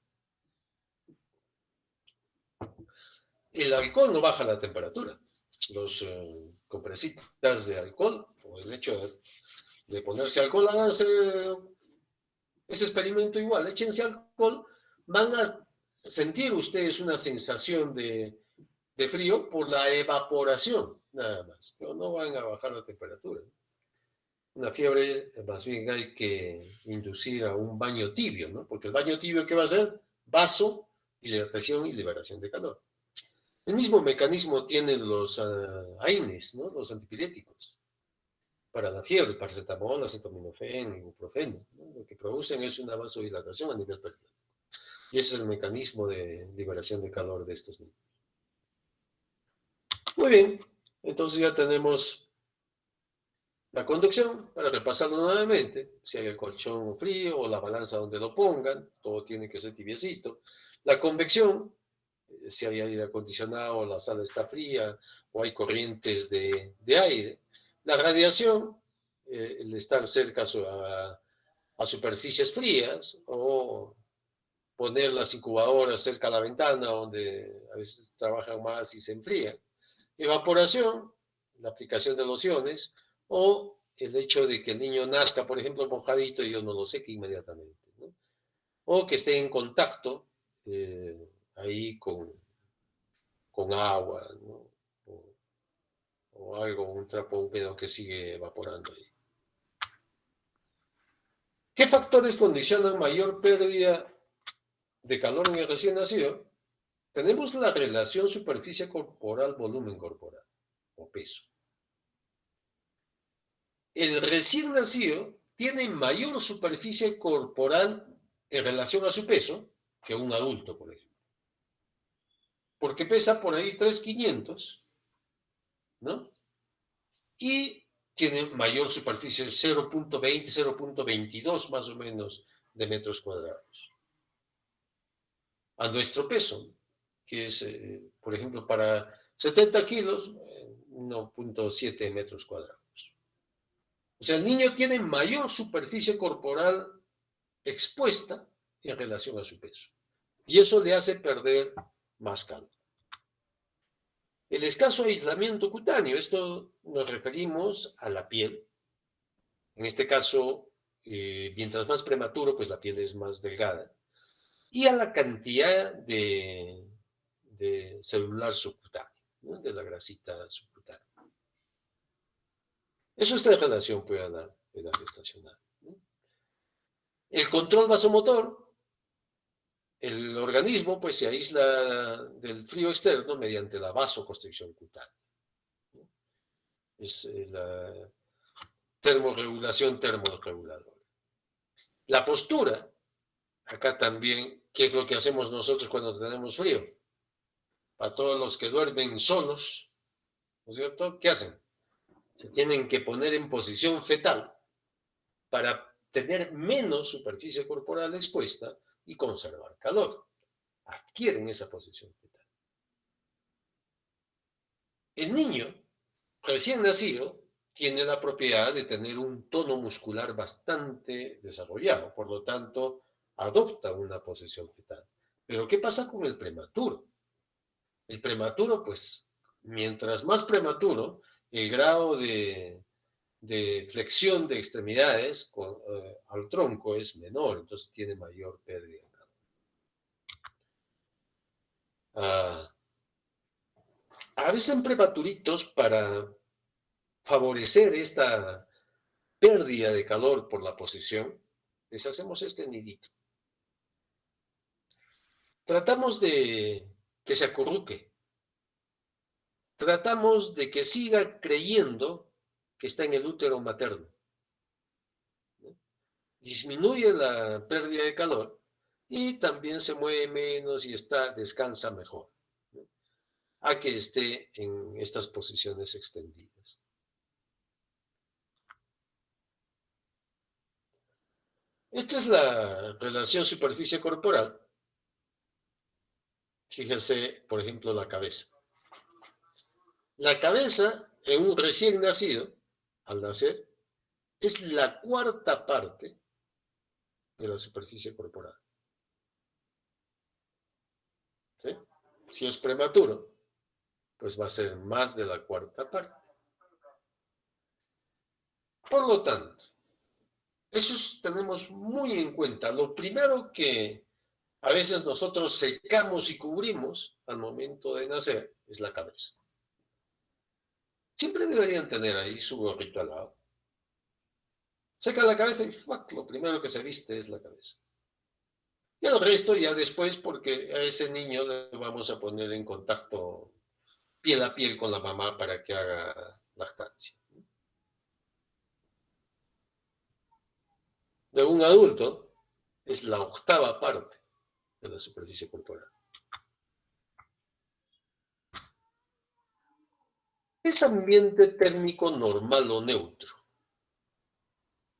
Speaker 1: El alcohol no baja la temperatura. Los compresitas de alcohol, o el hecho de ponerse alcohol, háganse ese experimento igual, échense alcohol, van a sentir ustedes una sensación de frío por la evaporación, nada más, pero no van a bajar la temperatura. Una fiebre, más bien hay que inducir a un baño tibio, ¿no? Porque el baño tibio, ¿qué va a hacer? Vaso, dilatación y liberación de calor. El mismo mecanismo tienen los AINES, ¿no? Los antipiréticos. Para la fiebre, paracetamol, acetaminofén, ibuprofeno, ¿no? Lo que producen es una vasodilatación a nivel periférico. Y ese es el mecanismo de liberación de calor de estos niños. Muy bien, entonces ya tenemos la conducción, para repasarlo nuevamente, si hay el colchón frío o la balanza donde lo pongan, todo tiene que ser tibiecito. La convección, si hay aire acondicionado, la sala está fría o hay corrientes de aire. La radiación, el estar cerca a superficies frías o poner las incubadoras cerca a la ventana donde a veces trabajan más y se enfrían. Evaporación, la aplicación de lociones o el hecho de que el niño nazca, por ejemplo, mojadito y yo no lo seque inmediatamente, ¿no? O que esté en contacto ahí con agua, ¿no? O algo, un trapo húmedo que sigue evaporando ahí. ¿Qué factores condicionan mayor pérdida de calor en el recién nacido? Tenemos la relación superficie corporal-volumen corporal, o peso. El recién nacido tiene mayor superficie corporal en relación a su peso que un adulto, por ejemplo. Porque pesa por ahí 3,500, ¿no? Y tiene mayor superficie, 0,20, 0,22 más o menos de metros cuadrados. A nuestro peso, que es, por ejemplo, para 70 kilos, 1,7 metros cuadrados. O sea, el niño tiene mayor superficie corporal expuesta en relación a su peso. Y eso le hace perder más calor. El escaso aislamiento cutáneo, esto nos referimos a la piel. En este caso, mientras más prematuro, pues la piel es más delgada. Y a la cantidad de celular subcutáneo, ¿no? De la grasita subcutánea. Eso está en relación pues, a la edad gestacional, ¿no? El control vasomotor, el organismo pues se aísla del frío externo mediante la vasoconstricción cutánea, ¿no? Es la termorreguladora. La postura, acá también, ¿qué es lo que hacemos nosotros cuando tenemos frío? Para todos los que duermen solos, ¿no es cierto? ¿Qué hacen? Se tienen que poner en posición fetal para tener menos superficie corporal expuesta y conservar calor. Adquieren esa posición fetal. El niño recién nacido tiene la propiedad de tener un tono muscular bastante desarrollado, por lo tanto, adopta una posición fetal. Pero ¿qué pasa con el prematuro? El prematuro, pues, mientras más prematuro, el grado de flexión de extremidades al tronco es menor, entonces tiene mayor pérdida. A veces en prematuritos, para favorecer esta pérdida de calor por la posición, les hacemos este nidito. Tratamos de que se acurruque. Tratamos de que siga creyendo que está en el útero materno. Disminuye la pérdida de calor y también se mueve menos y descansa mejor, ¿no? A que esté en estas posiciones extendidas. Esta es la relación superficie corporal. Fíjense, por ejemplo, la cabeza. La cabeza en un recién nacido, al nacer, es la cuarta parte de la superficie corporal. ¿Sí? Si es prematuro, pues va a ser más de la cuarta parte. Por lo tanto, eso tenemos muy en cuenta. Lo primero que a veces nosotros secamos y cubrimos al momento de nacer es la cabeza. Siempre deberían tener ahí su gorrito al lado. Seca la cabeza y ¡fuck! Lo primero que se viste es la cabeza. Y el resto ya después, porque a ese niño le vamos a poner en contacto piel a piel con la mamá para que haga lactancia. De un adulto es la octava parte de la superficie corporal. Es ambiente térmico normal o neutro,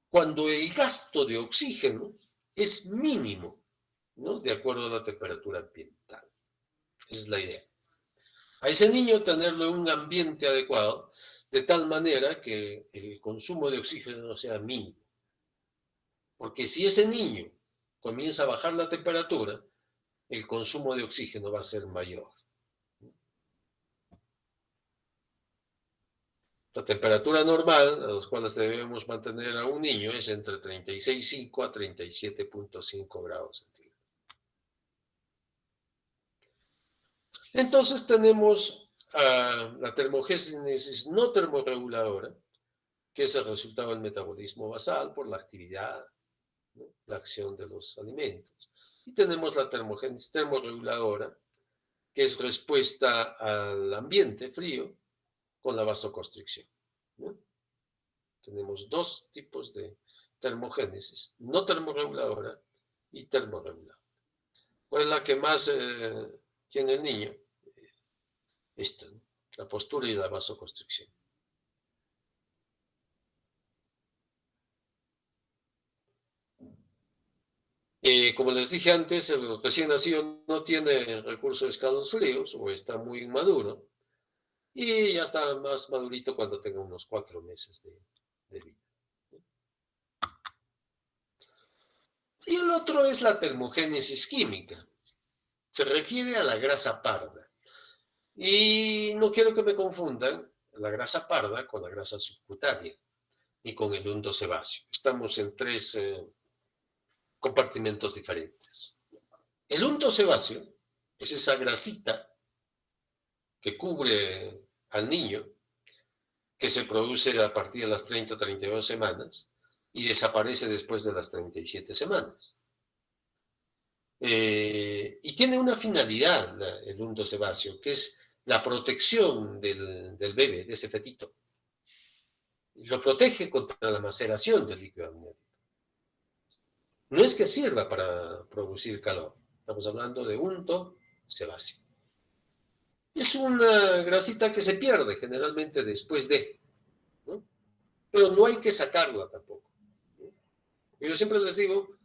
Speaker 1: cuando el gasto de oxígeno es mínimo, ¿no? De acuerdo a la temperatura ambiental. Esa es la idea. A ese niño tenerlo en un ambiente adecuado, de tal manera que el consumo de oxígeno sea mínimo. Porque si ese niño comienza a bajar la temperatura, el consumo de oxígeno va a ser mayor. La temperatura normal a las cuales debemos mantener a un niño es entre 36,5 a 37,5 grados centígrados. Entonces tenemos la termogénesis no termorreguladora, que es el resultado del metabolismo basal por la actividad, ¿no? La acción de los alimentos. Y tenemos la termogénesis termorreguladora, que es respuesta al ambiente frío con la vasoconstricción, ¿no? Tenemos dos tipos de termogénesis, no termorreguladora y termorreguladora. ¿Cuál es la que más tiene el niño? Esta, ¿no? La postura y la vasoconstricción. Como les dije antes, el recién nacido no tiene recurso de escalofríos o está muy inmaduro y ya está más madurito cuando tenga unos 4 meses de vida. Y el otro es la termogénesis química. Se refiere a la grasa parda. Y no quiero que me confundan la grasa parda con la grasa subcutánea y con el unto sebáceo. Estamos en tres compartimentos diferentes. El unto sebáceo es esa grasita que cubre al niño, que se produce a partir de las 30-32 semanas y desaparece después de las 37 semanas. Y tiene una finalidad el unto sebáceo, que es la protección del bebé, de ese fetito. Lo protege contra la maceración del líquido amniótico. No es que sirva para producir calor, estamos hablando de unto sebáceo. Es una grasita que se pierde generalmente después de, ¿no? Pero no hay que sacarla tampoco. Yo siempre les digo,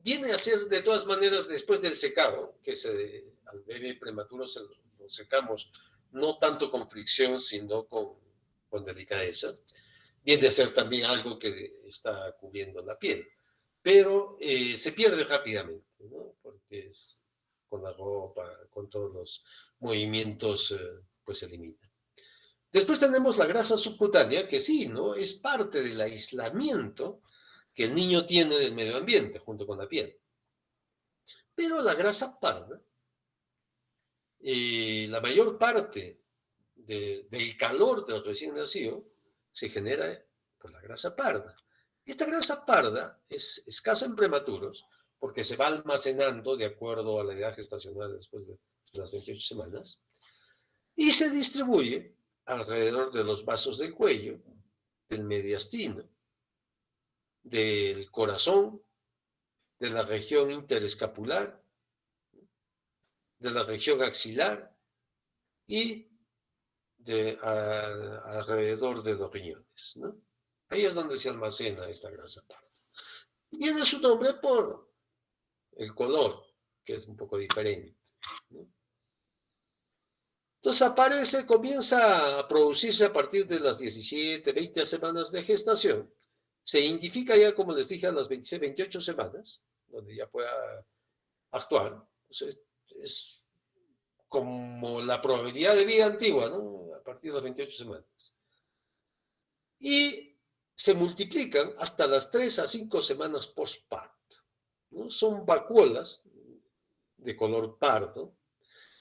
Speaker 1: viene a ser de todas maneras después del secado, que al bebé prematuro lo secamos no tanto con fricción, sino con delicadeza. Viene a ser también algo que está cubriendo la piel, pero se pierde rápidamente, ¿no? Porque con la ropa, con todos los movimientos, pues se elimina. Después tenemos la grasa subcutánea, que sí, ¿no? Es parte del aislamiento que el niño tiene del medio ambiente junto con la piel. Pero la grasa parda, la mayor parte del calor del recién nacido se genera por la grasa parda. Esta grasa parda es escasa en prematuros porque se va almacenando de acuerdo a la edad gestacional después de las 28 semanas y se distribuye alrededor de los vasos del cuello, del mediastino, del corazón, de la región interescapular, de la región axilar y alrededor de los riñones, ¿no? Ahí es donde se almacena esta grasa parda. Viene su nombre por el color, que es un poco diferente, ¿no? Entonces comienza a producirse a partir de las 17, 20 semanas de gestación. Se identifica ya, como les dije, a las 26, 28 semanas, donde ya pueda actuar. Entonces, es como la probabilidad de vida antigua, ¿no? A partir de las 28 semanas. Y se multiplican hasta las 3 a 5 semanas postparto, ¿no? Son vacuolas de color pardo,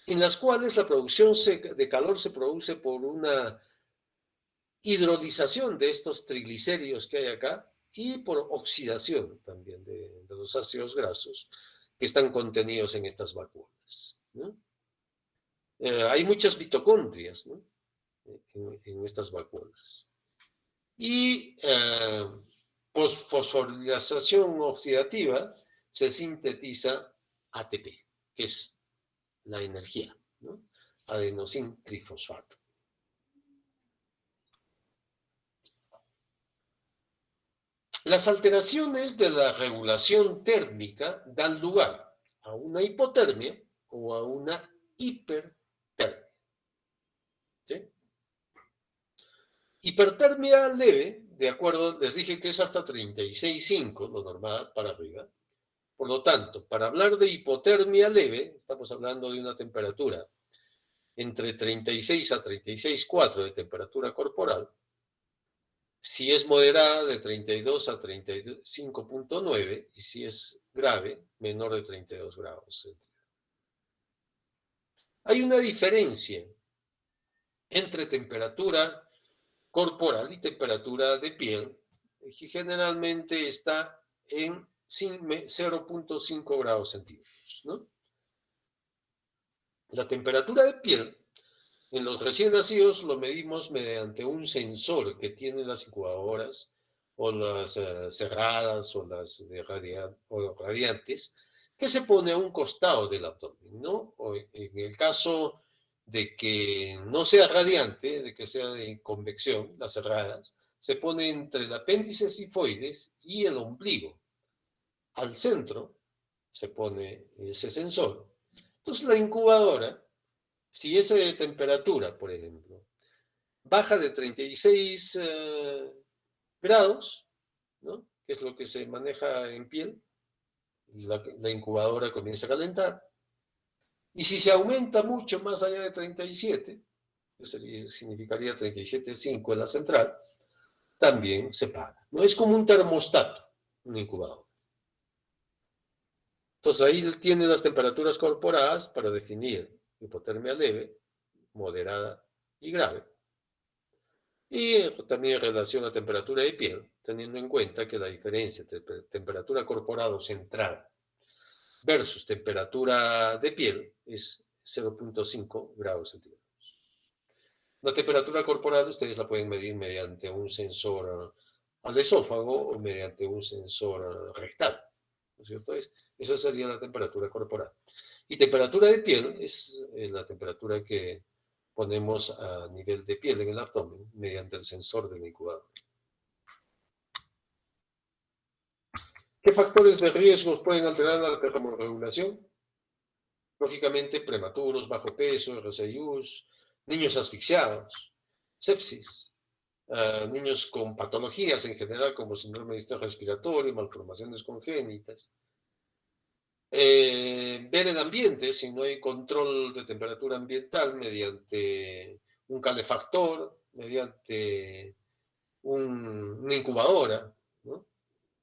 Speaker 1: en las cuales la producción de calor se produce por una hidrolización de estos triglicéridos que hay acá y por oxidación también de los ácidos grasos que están contenidos en estas vacuolas, ¿no? Hay muchas mitocondrias, ¿no? en estas vacuolas. Y fosforilación oxidativa se sintetiza ATP, que es la energía, ¿no? Adenosín trifosfato. Las alteraciones de la regulación térmica dan lugar a una hipotermia o a una hipertermia. ¿Sí? Hipertermia leve, de acuerdo, les dije que es hasta 36,5, lo normal para arriba. Por lo tanto, para hablar de hipotermia leve, estamos hablando de una temperatura entre 36 a 36,4 de temperatura corporal. Si es moderada, de 32 a 35,9, y si es grave, menor de 32 grados. Hay una diferencia entre temperatura corporal y temperatura de piel, que generalmente está en 0,5 grados centígrados, ¿no? La temperatura de piel en los recién nacidos lo medimos mediante un sensor que tienen las incubadoras o las cerradas o las radiantes, que se pone a un costado del abdomen, ¿no? O en el caso de que no sea radiante, de que sea de convección, las cerradas, se pone entre el apéndice sifoides y el ombligo. Al centro se pone ese sensor. Entonces la incubadora, si esa temperatura, por ejemplo, baja de 36 grados, ¿no? Que es lo que se maneja en piel, la incubadora comienza a calentar. Y si se aumenta mucho más allá de 37, que significaría 37,5 en la central, también se para. ¿No? Es como un termostato, un incubador. Entonces ahí tiene las temperaturas corporales para definir hipotermia leve, moderada y grave. Y también en relación a temperatura de piel, teniendo en cuenta que la diferencia entre temperatura corporal o central versus temperatura de piel es 0,5 grados centígrados. La temperatura corporal ustedes la pueden medir mediante un sensor al esófago o mediante un sensor rectal, ¿no es cierto? Esa sería la temperatura corporal. Y temperatura de piel es la temperatura que ponemos a nivel de piel en el abdomen mediante el sensor del incubador. ¿Qué factores de riesgo pueden alterar la termorregulación? Lógicamente, prematuros, bajo peso, RCIUs, niños asfixiados, sepsis, niños con patologías en general como síndrome de distrés respiratorio, malformaciones congénitas. Ver el ambiente, si no hay control de temperatura ambiental mediante un calefactor, mediante una incubadora, ¿no?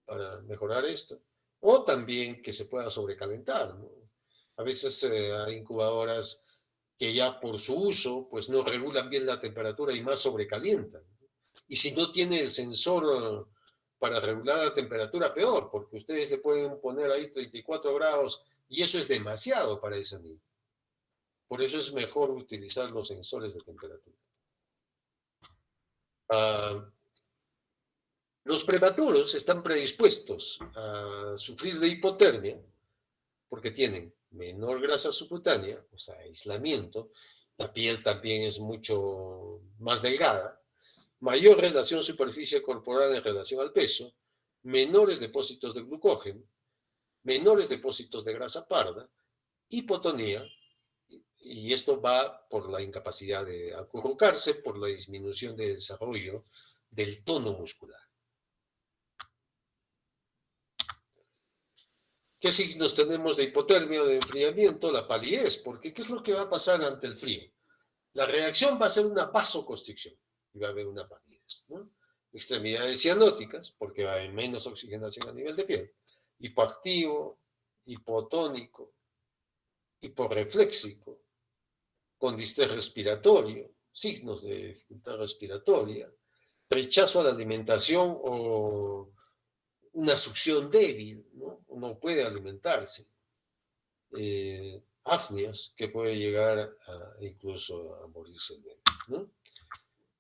Speaker 1: Para mejorar esto. O también que se pueda sobrecalentar, ¿no? A veces hay incubadoras que ya por su uso pues no regulan bien la temperatura y más sobrecalientan. Y si no tiene el sensor para regular la temperatura, peor, porque ustedes le pueden poner ahí 34 grados y eso es demasiado para ese niño. Por eso es mejor utilizar los sensores de temperatura. Los prematuros están predispuestos a sufrir de hipotermia porque tienen menor grasa subcutánea, o sea, aislamiento, la piel también es mucho más delgada, mayor relación superficie corporal en relación al peso, menores depósitos de glucógeno, menores depósitos de grasa parda, hipotonía, y esto va por la incapacidad de acurrucarse, por la disminución de desarrollo del tono muscular. ¿Qué signos tenemos de hipotermia o de enfriamiento? La palidez, porque ¿qué es lo que va a pasar ante el frío? La reacción va a ser una vasoconstricción y va a haber una palidez, ¿no? Extremidades cianóticas, porque va a haber menos oxigenación a nivel de piel, hipoactivo, hipotónico, hiporrefléxico, con distrés respiratorio, signos de dificultad respiratoria, rechazo a la alimentación o una succión débil, ¿no? No puede alimentarse. Apneas que puede llegar incluso a morirse de él, ¿no?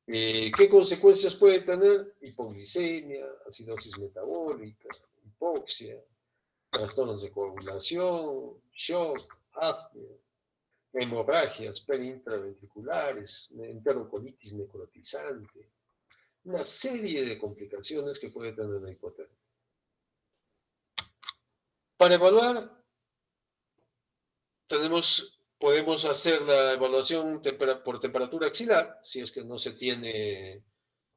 Speaker 1: ¿Qué consecuencias puede tener? Hipoglicemia, acidosis metabólica, hipoxia, trastornos de coagulación, shock, apnea, hemorragias perintraventriculares, enterocolitis necrotizante, una serie de complicaciones que puede tener la hipotermia. Para evaluar, podemos hacer la evaluación por temperatura axilar, si es que no se tiene,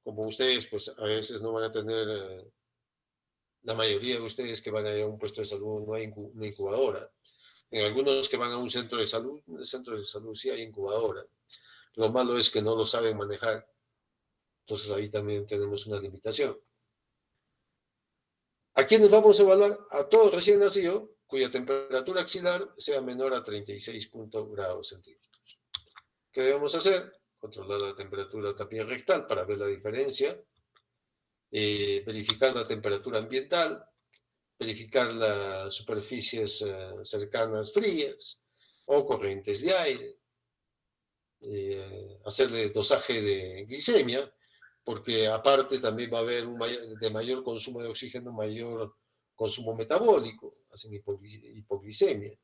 Speaker 1: como ustedes, pues a veces no van a tener, la mayoría de ustedes que van a ir a un puesto de salud no hay una incubadora. En algunos que van a un centro de salud, en el centro de salud sí hay incubadora. Lo malo es que no lo saben manejar. Entonces ahí también tenemos una limitación. ¿A quiénes vamos a evaluar? A todos recién nacidos cuya temperatura axilar sea menor a 36 grados centígrados. ¿Qué debemos hacer? Controlar la temperatura también rectal para ver la diferencia, verificar la temperatura ambiental, verificar las superficies cercanas frías o corrientes de aire, hacerle dosaje de glicemia, porque aparte también va a haber de mayor consumo de oxígeno, mayor consumo metabólico, hacen hipoglicemia,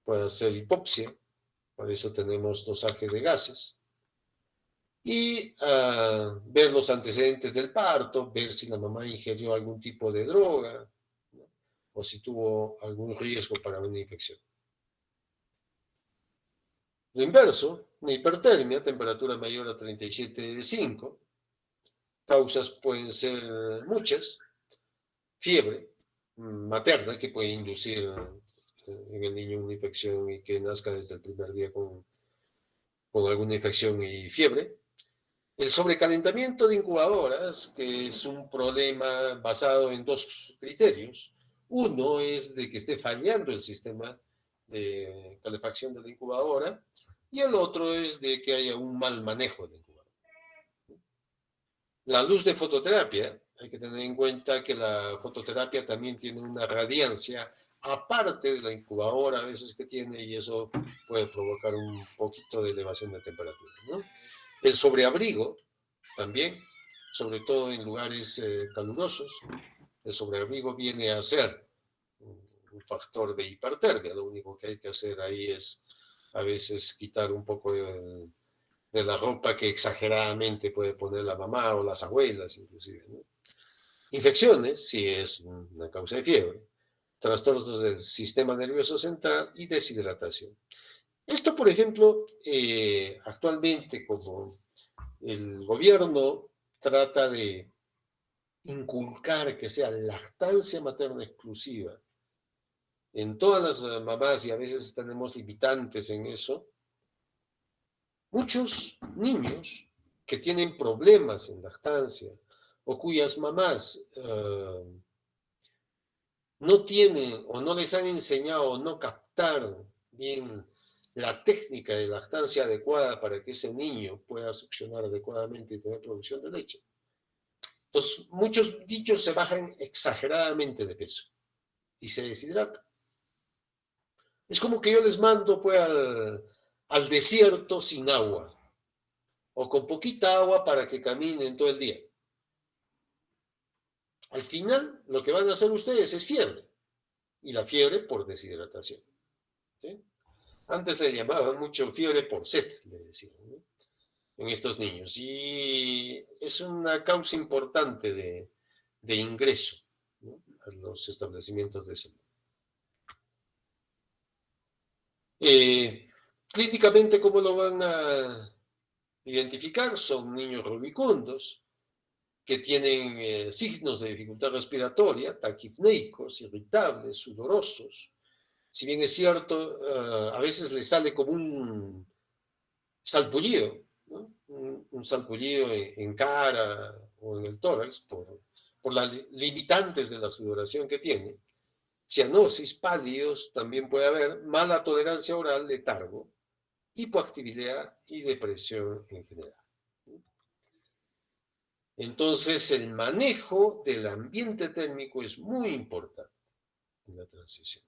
Speaker 1: puede hacer hipoxia, por eso tenemos dosaje de gases. Y ver los antecedentes del parto, ver si la mamá ingirió algún tipo de droga, ¿no? O si tuvo algún riesgo para una infección. Lo inverso, una hipertermia, temperatura mayor a 37,5, causas pueden ser muchas, fiebre materna que puede inducir en el niño una infección y que nazca desde el primer día con alguna infección y fiebre. El sobrecalentamiento de incubadoras, que es un problema basado en dos criterios. Uno es de que esté fallando el sistema de calefacción de la incubadora y el otro es de que haya un mal manejo de la incubadora. La luz de fototerapia, hay que tener en cuenta que la fototerapia también tiene una radiancia aparte de la incubadora a veces que tiene y eso puede provocar un poquito de elevación de temperatura, ¿no? El sobreabrigo también, sobre todo en lugares calurosos, el sobreabrigo viene a ser un factor de hipertermia. Lo único que hay que hacer ahí es a veces quitar un poco de la ropa que exageradamente puede poner la mamá o las abuelas, inclusive, ¿no? Infecciones, si es una causa de fiebre, trastornos del sistema nervioso central y deshidratación. Esto, por ejemplo, actualmente como el gobierno trata de inculcar que sea lactancia materna exclusiva en todas las mamás y a veces tenemos limitantes en eso, muchos niños que tienen problemas en lactancia o cuyas mamás no tienen o no les han enseñado o no captaron bien la técnica de lactancia adecuada para que ese niño pueda succionar adecuadamente y tener producción de leche. Pues muchos niños se bajan exageradamente de peso y se deshidratan. Es como que yo les mando pues al desierto sin agua o con poquita agua para que caminen todo el día. Al final, lo que van a hacer ustedes es fiebre y la fiebre por deshidratación, ¿sí? Antes le llamaban mucho fiebre por sed, le decían, ¿no? En estos niños. Y es una causa importante de ingreso, ¿no?, a los establecimientos de salud. Clínicamente, ¿cómo lo van a identificar? Son niños rubicundos que tienen signos de dificultad respiratoria, taquipneicos, irritables, sudorosos. Si bien es cierto, a veces les sale como un salpullido, ¿no? Un salpullido en cara o en el tórax por las limitantes de la sudoración que tiene. Cianosis, pálidos, también puede haber mala tolerancia oral, letargo, hipoactividad y depresión en general. Entonces, el manejo del ambiente térmico es muy importante en la transición.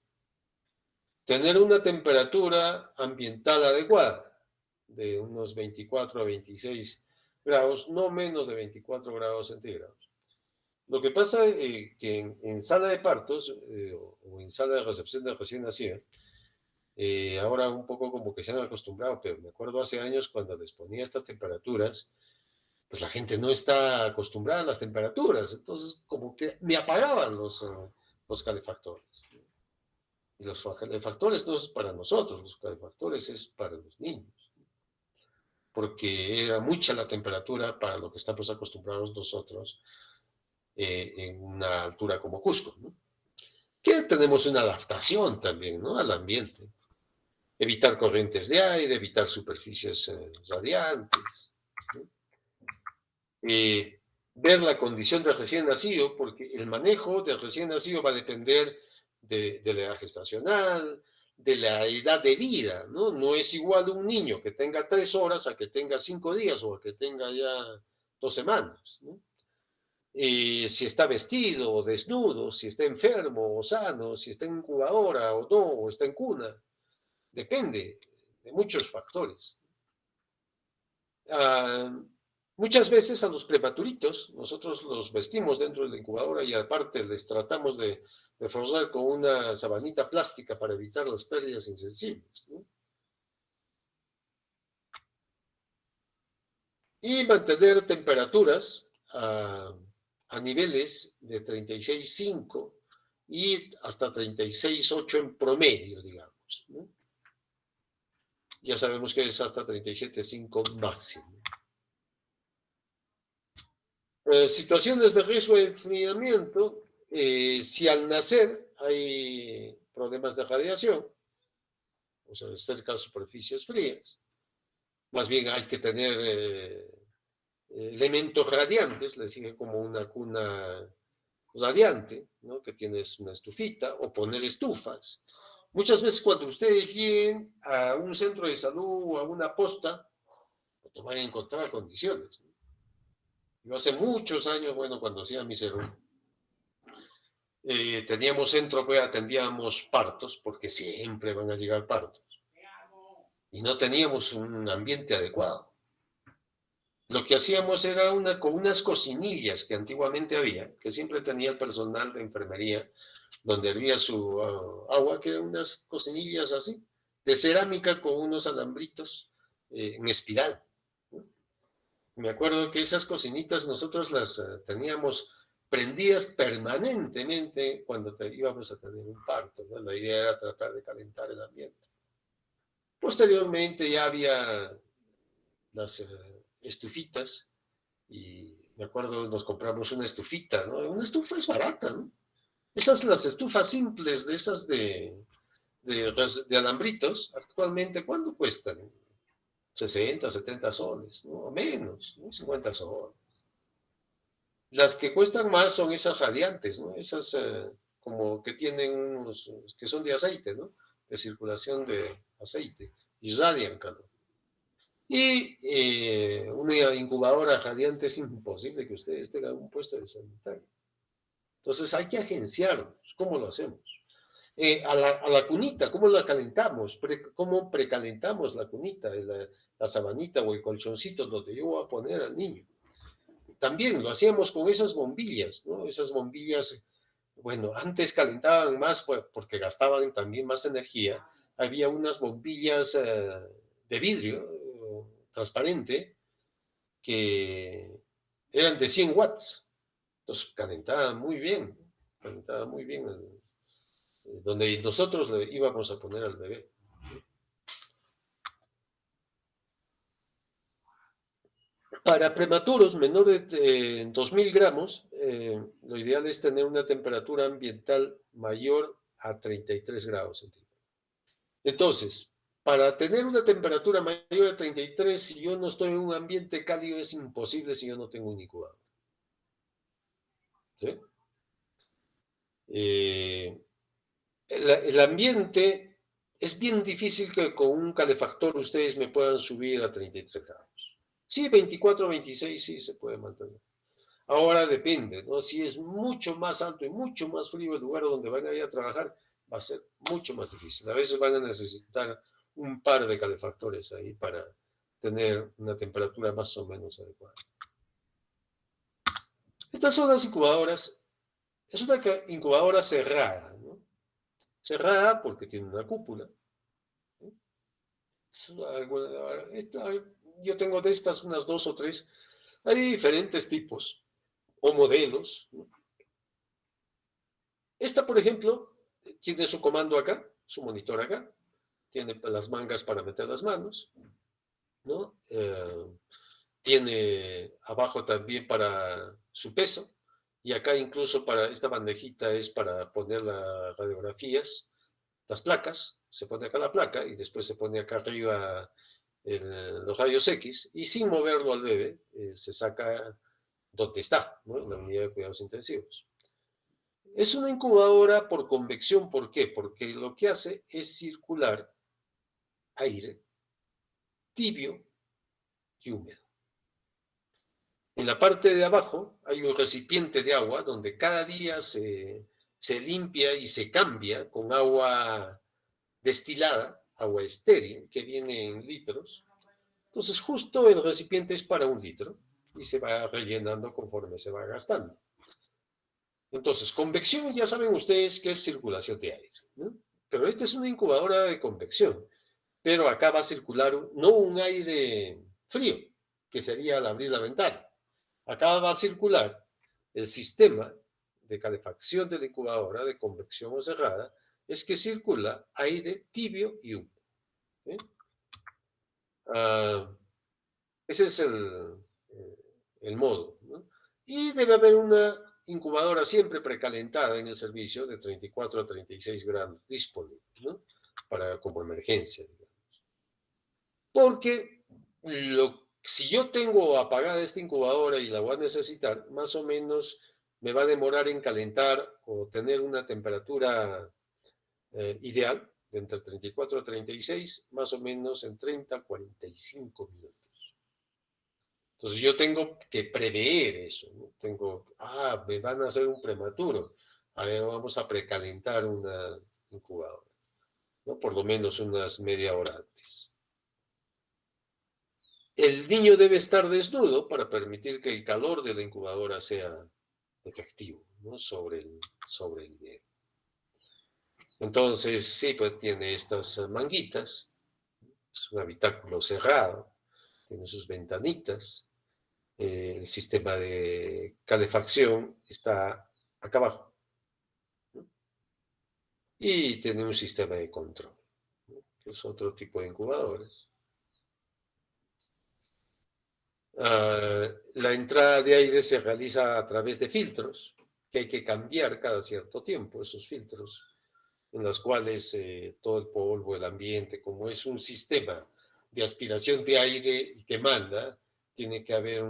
Speaker 1: Tener una temperatura ambiental adecuada, de unos 24 a 26 grados, no menos de 24 grados centígrados. Lo que pasa es que en sala de partos o en sala de recepción de recién nacido, ahora un poco como que se han acostumbrado, pero me acuerdo hace años cuando les ponía estas temperaturas, pues la gente no está acostumbrada a las temperaturas, entonces como que me apagaban los calefactores. Y los calefactores no es para nosotros, los calefactores es para los niños, porque era mucha la temperatura para lo que estamos acostumbrados nosotros en una altura como Cusco, ¿no? Que tenemos una adaptación también, ¿no?, al ambiente. Evitar corrientes de aire, evitar superficies radiantes, ¿no? Ver la condición del recién nacido, porque el manejo del recién nacido va a depender de la edad gestacional, de la edad de vida, ¿no? No es igual un niño que tenga 3 horas a que tenga 5 días o a que tenga ya 2 semanas, ¿no? Si está vestido o desnudo, si está enfermo o sano, si está en incubadora o no, o está en cuna, depende de muchos factores. Muchas veces a los prematuritos nosotros los vestimos dentro de la incubadora y aparte les tratamos de forzar con una sabanita plástica para evitar las pérdidas insensibles, ¿no? Y mantener temperaturas a niveles de 36,5 y hasta 36,8 en promedio, digamos, ¿no? Ya sabemos que es hasta 37,5 máximo. Situaciones de riesgo de enfriamiento, si al nacer hay problemas de radiación, o sea, cerca de superficies frías. Más bien hay que tener elementos radiantes, les dije como una cuna radiante, ¿no? Que tienes una estufita o poner estufas. Muchas veces cuando ustedes lleguen a un centro de salud o a una posta, no van a encontrar condiciones, ¿no? Yo hace muchos años, bueno, cuando hacía mi cero, teníamos centro, pues atendíamos partos, porque siempre van a llegar partos, y no teníamos un ambiente adecuado. Lo que hacíamos era con unas cocinillas que antiguamente había, que siempre tenía el personal de enfermería, donde hervía su agua, que eran unas cocinillas así, de cerámica con unos alambritos en espiral, ¿no? Me acuerdo que esas cocinitas nosotros las teníamos prendidas permanentemente cuando íbamos a tener un parto, ¿no? La idea era tratar de calentar el ambiente. Posteriormente ya había las estufitas y me acuerdo nos compramos una estufita, ¿no? Una estufa es barata, ¿no? Esas las estufas simples, de esas de alambritos, actualmente, ¿cuánto cuestan? 60, 70 soles, ¿no? O menos, ¿no? 50 soles. Las que cuestan más son esas radiantes, ¿no? Esas como que tienen unos, que son de aceite, ¿no? De circulación de aceite y radian calor. Y una incubadora radiante es imposible que ustedes tengan un puesto de sanitario. Entonces hay que agenciarnos. ¿Cómo lo hacemos? A la cunita, ¿cómo la calentamos? ¿Cómo precalentamos la cunita, la sabanita o el colchoncito donde yo voy a poner al niño? También lo hacíamos con esas bombillas, ¿no? Esas bombillas, bueno, antes calentaban más porque gastaban también más energía. Había unas bombillas de vidrio transparente que eran de 100 watts. Entonces calentaba muy bien donde nosotros le íbamos a poner al bebé. Para prematuros menores de 2000 gramos, lo ideal es tener una temperatura ambiental mayor a 33 grados centígrados. Entonces, para tener una temperatura mayor a 33, si yo no estoy en un ambiente cálido, es imposible si yo no tengo un incubador. ¿Sí? El ambiente es bien difícil que con un calefactor ustedes me puedan subir a 33 grados. Sí, 24, 26 sí se puede mantener. Ahora depende, ¿no? Si es mucho más alto y mucho más frío el lugar donde van a ir a trabajar, va a ser mucho más difícil. A veces van a necesitar un par de calefactores ahí para tener una temperatura más o menos adecuada. Estas son las incubadoras. Es una incubadora cerrada, ¿no? Cerrada porque tiene una cúpula. Yo tengo de estas unas 2 o 3. Hay diferentes tipos o modelos, ¿no? Esta, por ejemplo, tiene su comando acá, su monitor acá, tiene las mangas para meter las manos, ¿no? Tiene abajo también para su peso, y acá incluso para esta bandejita es para poner las radiografías, las placas, se pone acá la placa y después se pone acá arriba los rayos X, y sin moverlo al bebé, se saca donde está, ¿no? En la unidad de cuidados intensivos. Es una incubadora por convección, ¿por qué? Porque lo que hace es circular aire tibio y húmedo. En la parte de abajo hay un recipiente de agua donde cada día se limpia y se cambia con agua destilada, agua estéril, que viene en litros. Entonces, justo el recipiente es para 1 litro y se va rellenando conforme se va gastando. Entonces, convección, ya saben ustedes que es circulación de aire, ¿no? Pero esta es una incubadora de convección, pero acá va a circular no un aire frío, que sería al abrir la ventana. Acá va a circular el sistema de calefacción de la incubadora de convección o cerrada, es que circula aire tibio y húmedo. ¿Sí? Ese es el modo, ¿no? Y debe haber una incubadora siempre precalentada en el servicio de 34 a 36 grados disponible, ¿no? Como emergencia, digamos. Porque si yo tengo apagada esta incubadora y la voy a necesitar, más o menos me va a demorar en calentar o tener una temperatura ideal de entre 34 a 36, más o menos en 30 a 45 minutos. Entonces yo tengo que prever eso, ¿no? Me van a hacer un prematuro. A ver, vamos a precalentar una incubadora, ¿no? Por lo menos unas media hora antes. El niño debe estar desnudo para permitir que el calor de la incubadora sea efectivo, ¿no? sobre el bebé. Entonces, sí, pues tiene estas manguitas, es un habitáculo cerrado, tiene sus ventanitas, el sistema de calefacción está acá abajo, ¿no? Y tiene un sistema de control, ¿no? Que es otro tipo de incubadoras. La entrada de aire se realiza a través de filtros, que hay que cambiar cada cierto tiempo, esos filtros, en los cuales todo el polvo, el ambiente, como es un sistema de aspiración de aire que manda, tiene que haber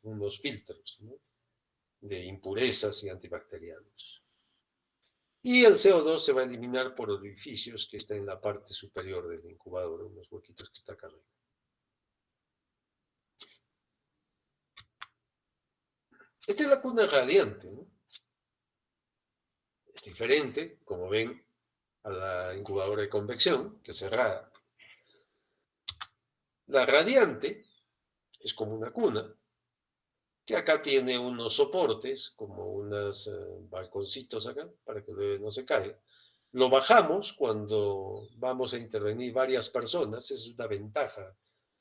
Speaker 1: unos filtros, ¿no? De impurezas y antibacterianos. Y el CO2 se va a eliminar por orificios que están en la parte superior del incubador, unos huequitos que está acá arriba. Esta es la cuna radiante, ¿no? Es diferente, como ven, a la incubadora de convección, que es cerrada. La radiante es como una cuna, que acá tiene unos soportes, como unos balconcitos acá, para que el bebé no se caiga. Lo bajamos cuando vamos a intervenir varias personas, esa es una ventaja,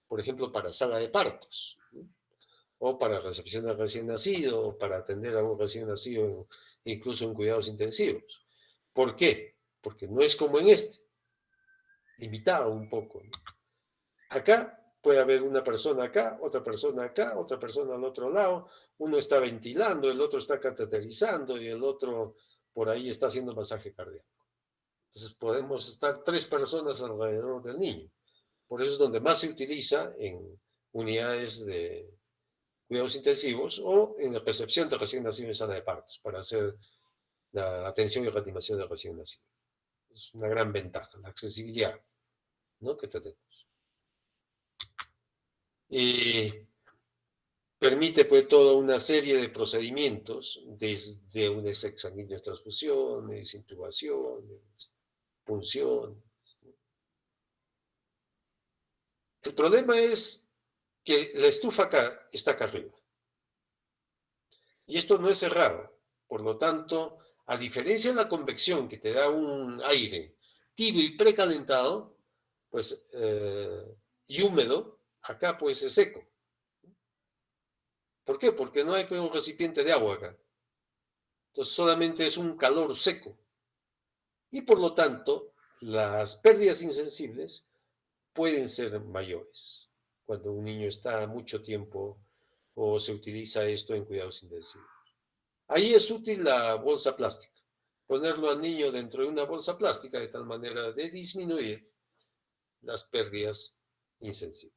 Speaker 1: por ejemplo, para sala de partos, ¿no? O para recepción del recién nacido, o para atender a un recién nacido, incluso en cuidados intensivos. ¿Por qué? Porque no es como en este, limitado un poco, ¿no? Acá puede haber una persona acá, otra persona al otro lado, uno está ventilando, el otro está cateterizando y el otro por ahí está haciendo masaje cardíaco. Entonces podemos estar 3 personas alrededor del niño. Por eso es donde más se utiliza en unidades de cuidados intensivos o en la recepción de recién nacido en sala de partos para hacer la atención y reanimación del recién nacido. Es una gran ventaja, la accesibilidad, ¿no? Que tenemos. Permite pues toda una serie de procedimientos, desde un exsanguíneo de transfusiones, intubaciones, punciones. El problema es que la estufa acá está acá arriba. Y esto no es cerrado. Por lo tanto, a diferencia de la convección que te da un aire tibio y precalentado, pues, y húmedo, acá pues es seco. ¿Por qué? Porque no hay pues, un recipiente de agua acá. Entonces solamente es un calor seco. Y por lo tanto, las pérdidas insensibles pueden ser mayores cuando un niño está mucho tiempo o se utiliza esto en cuidados intensivos. Ahí es útil la bolsa plástica. Ponerlo al niño dentro de una bolsa plástica de tal manera de disminuir las pérdidas insensibles.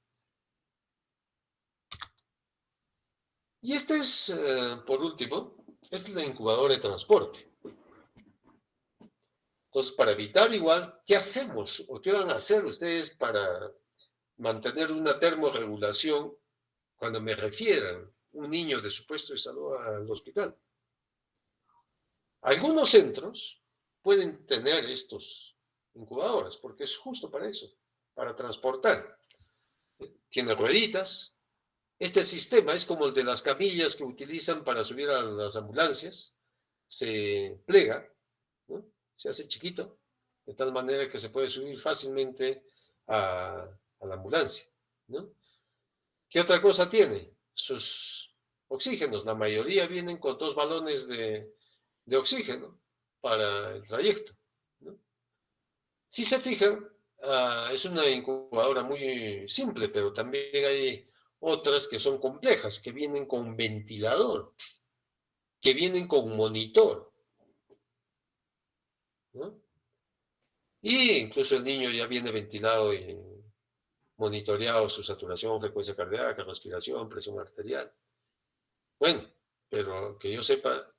Speaker 1: Y este es, por último, esta es la incubadora de transporte. Entonces, para evitar igual, ¿qué hacemos o qué van a hacer ustedes para mantener una termorregulación cuando me refieran un niño de su puesto de salud al hospital? Algunos centros pueden tener estos incubadoras porque es justo para eso, para transportar. Tiene rueditas. Este sistema es como el de las camillas que utilizan para subir a las ambulancias. Se plega, ¿no? Se hace chiquito, de tal manera que se puede subir fácilmente a la ambulancia, ¿no? ¿Qué otra cosa tiene? Sus oxígenos. La mayoría vienen con 2 balones de oxígeno para el trayecto, ¿no? Si se fijan, es una incubadora muy simple, pero también hay otras que son complejas, que vienen con ventilador. que vienen con monitor, ¿no? Y incluso el niño ya viene ventilado y monitoreado su saturación, frecuencia cardíaca, respiración, presión arterial. Bueno, pero que yo sepa,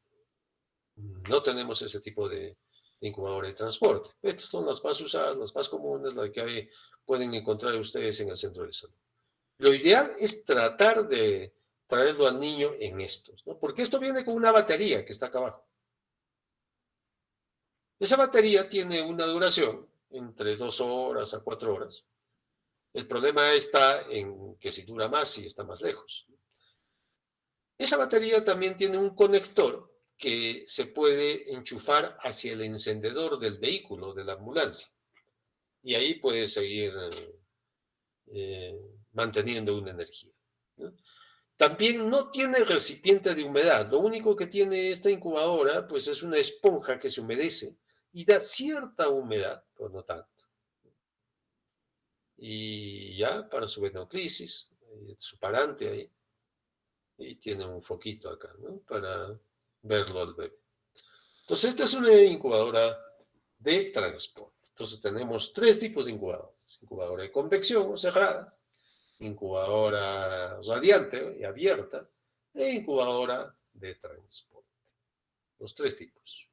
Speaker 1: no tenemos ese tipo de incubadora de transporte. Estas son las más usadas, las más comunes, las que pueden encontrar ustedes en el centro de salud. Lo ideal es tratar de traerlo al niño en estos, ¿no? Porque esto viene con una batería que está acá abajo. Esa batería tiene una duración entre 2 horas a 4 horas. El problema está en que si dura más y está más lejos. Esa batería también tiene un conector que se puede enchufar hacia el encendedor del vehículo, de la ambulancia. Y ahí puede seguir manteniendo una energía, ¿no? También no tiene recipiente de humedad. Lo único que tiene esta incubadora, pues es una esponja que se humedece y da cierta humedad, pero no tanto. Y ya para su venoclisis, su parante ahí, y tiene un foquito acá, ¿no? Para verlo al bebé. Entonces, esta es una incubadora de transporte. Entonces, tenemos 3 tipos de incubadoras. Incubadora de convección o cerrada, incubadora radiante y abierta, e incubadora de transporte. Los 3 tipos.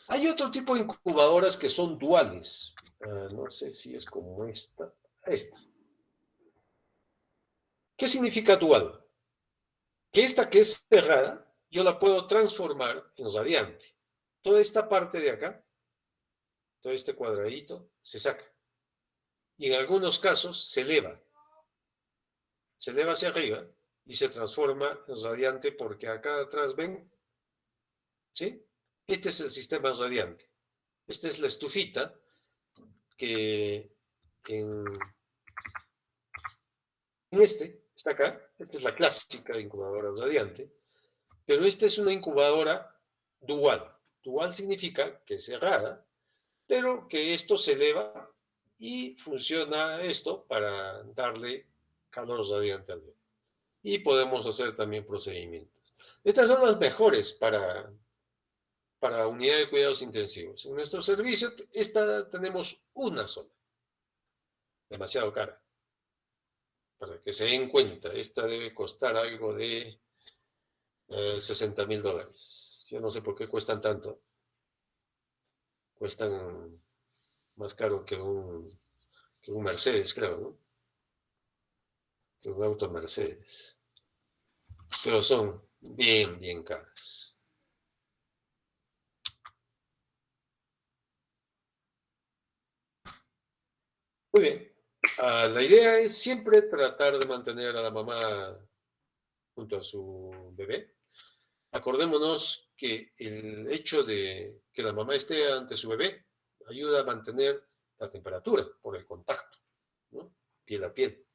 Speaker 1: Hay otro tipo de incubadoras que son duales. No sé si es como esta. Esta. ¿Qué significa dual? Que esta que es cerrada, yo la puedo transformar en radiante. Toda esta parte de acá, todo este cuadradito, se saca. Y en algunos casos se eleva. Se eleva hacia arriba y se transforma en radiante porque acá atrás ven, ¿sí? Este es el sistema radiante. Esta es la estufita que en está acá. Esta es la clásica incubadora radiante. Pero esta es una incubadora dual. Dual significa que es cerrada, pero que esto se eleva y funciona esto para darle calor radiante al bebé. Y podemos hacer también procedimientos. Estas son las mejores para unidad de cuidados intensivos. En nuestro servicio, esta tenemos una sola. Demasiado cara. Para que se den cuenta, esta debe costar algo de $60,000. Yo no sé por qué cuestan tanto. Cuestan más caro que un Mercedes, creo, ¿no? Que un auto Mercedes. Pero son bien, bien caras. Muy bien. La idea es siempre tratar de mantener a la mamá junto a su bebé. Acordémonos que el hecho de que la mamá esté ante su bebé ayuda a mantener la temperatura por el contacto, ¿no? Piel a piel.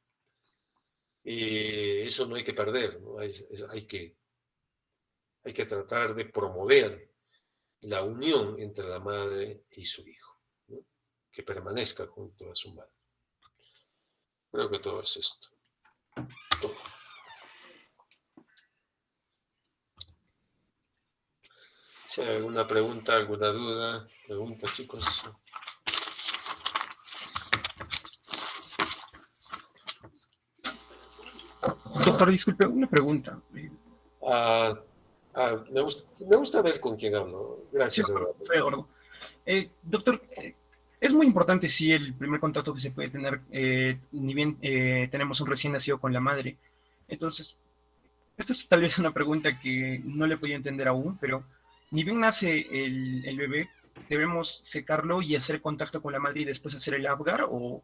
Speaker 1: Eso no hay que perder, ¿no? Hay que tratar de promover la unión entre la madre y su hijo, ¿no? Que permanezca junto a su madre. Creo que todo es esto. Todo. Si hay alguna pregunta, alguna duda, preguntas, chicos.
Speaker 3: Doctor, disculpe, una pregunta.
Speaker 1: Me gusta ver con quién hablo. Gracias,
Speaker 3: Sí,
Speaker 1: Eduardo.
Speaker 3: soy Eduardo. Doctor, es muy importante sí el primer contacto que se puede tener, ni bien tenemos un recién nacido con la madre. Entonces, esta es tal vez una pregunta que no le podía entender aún, pero ni bien nace el bebé, ¿debemos secarlo y hacer contacto con la madre y después hacer el Apgar? ¿O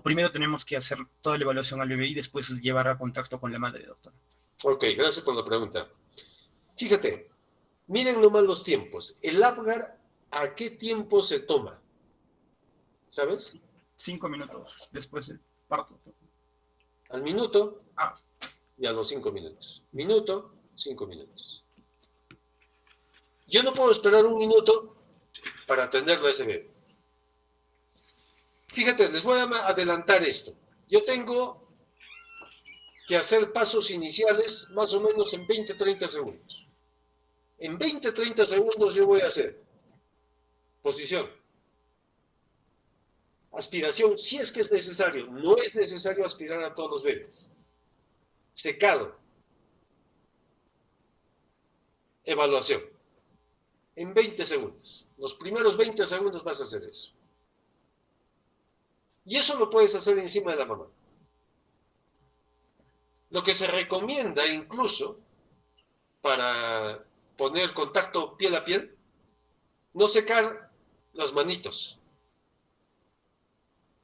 Speaker 3: primero tenemos que hacer toda la evaluación al bebé y después llevar a contacto con la madre, doctor?
Speaker 1: Ok, gracias por la pregunta. Fíjate, miren nomás los tiempos. El Apgar, ¿a qué tiempo se toma? ¿Sabes?
Speaker 3: 5 minutos después del parto.
Speaker 1: Al minuto
Speaker 3: Ah,
Speaker 1: y a los 5 minutos. Minuto, 5 minutos. Yo no puedo esperar un minuto para atenderlo a ese bebé. Fíjate, les voy a adelantar esto. Yo tengo que hacer pasos iniciales más o menos en 20-30 segundos. En 20-30 segundos yo voy a hacer posición, aspiración, si es que es necesario. No es necesario aspirar a todos los bebés. Secado. Evaluación. En 20 segundos. Los primeros 20 segundos vas a hacer eso. Y eso lo puedes hacer encima de la mamá. Lo que se recomienda incluso para poner contacto piel a piel, no secar las manitos.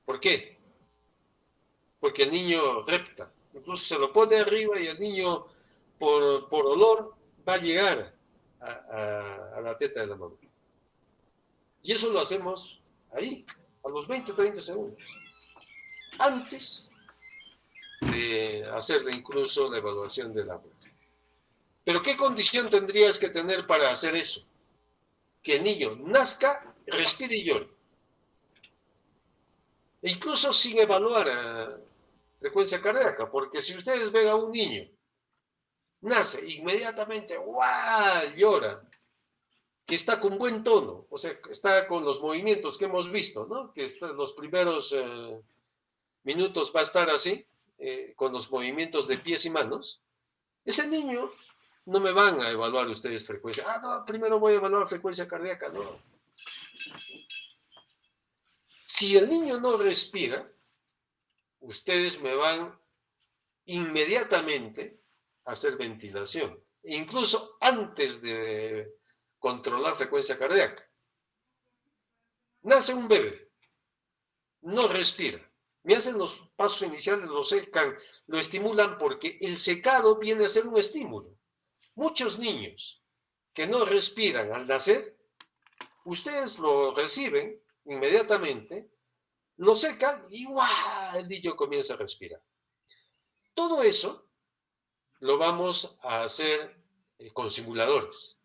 Speaker 1: ¿Por qué? Porque el niño repta. Incluso se lo pone arriba y el niño por olor va a llegar a la teta de la mamá. Y eso lo hacemos ahí, a los 20-30 segundos. Antes de hacerle incluso la evaluación del agua. Pero ¿qué condición tendrías que tener para hacer eso? Que el niño nazca, respire y llore. E incluso sin evaluar frecuencia cardíaca, porque si ustedes ven a un niño, nace, inmediatamente, ¡guau!, llora, que está con buen tono, o sea, está con los movimientos que hemos visto, ¿no? Que los primeros minutos va a estar así, con los movimientos de pies y manos. Ese niño no me van a evaluar ustedes frecuencia. Ah, no, primero voy a evaluar frecuencia cardíaca, no. Si el niño no respira, ustedes me van inmediatamente a hacer ventilación, incluso antes de controlar frecuencia cardíaca. Nace un bebé, no respira. Me hacen los pasos iniciales, lo secan, lo estimulan porque el secado viene a ser un estímulo. Muchos niños que no respiran al nacer, ustedes lo reciben inmediatamente, lo secan y ¡guau!, el niño comienza a respirar. Todo eso lo vamos a hacer con simuladores.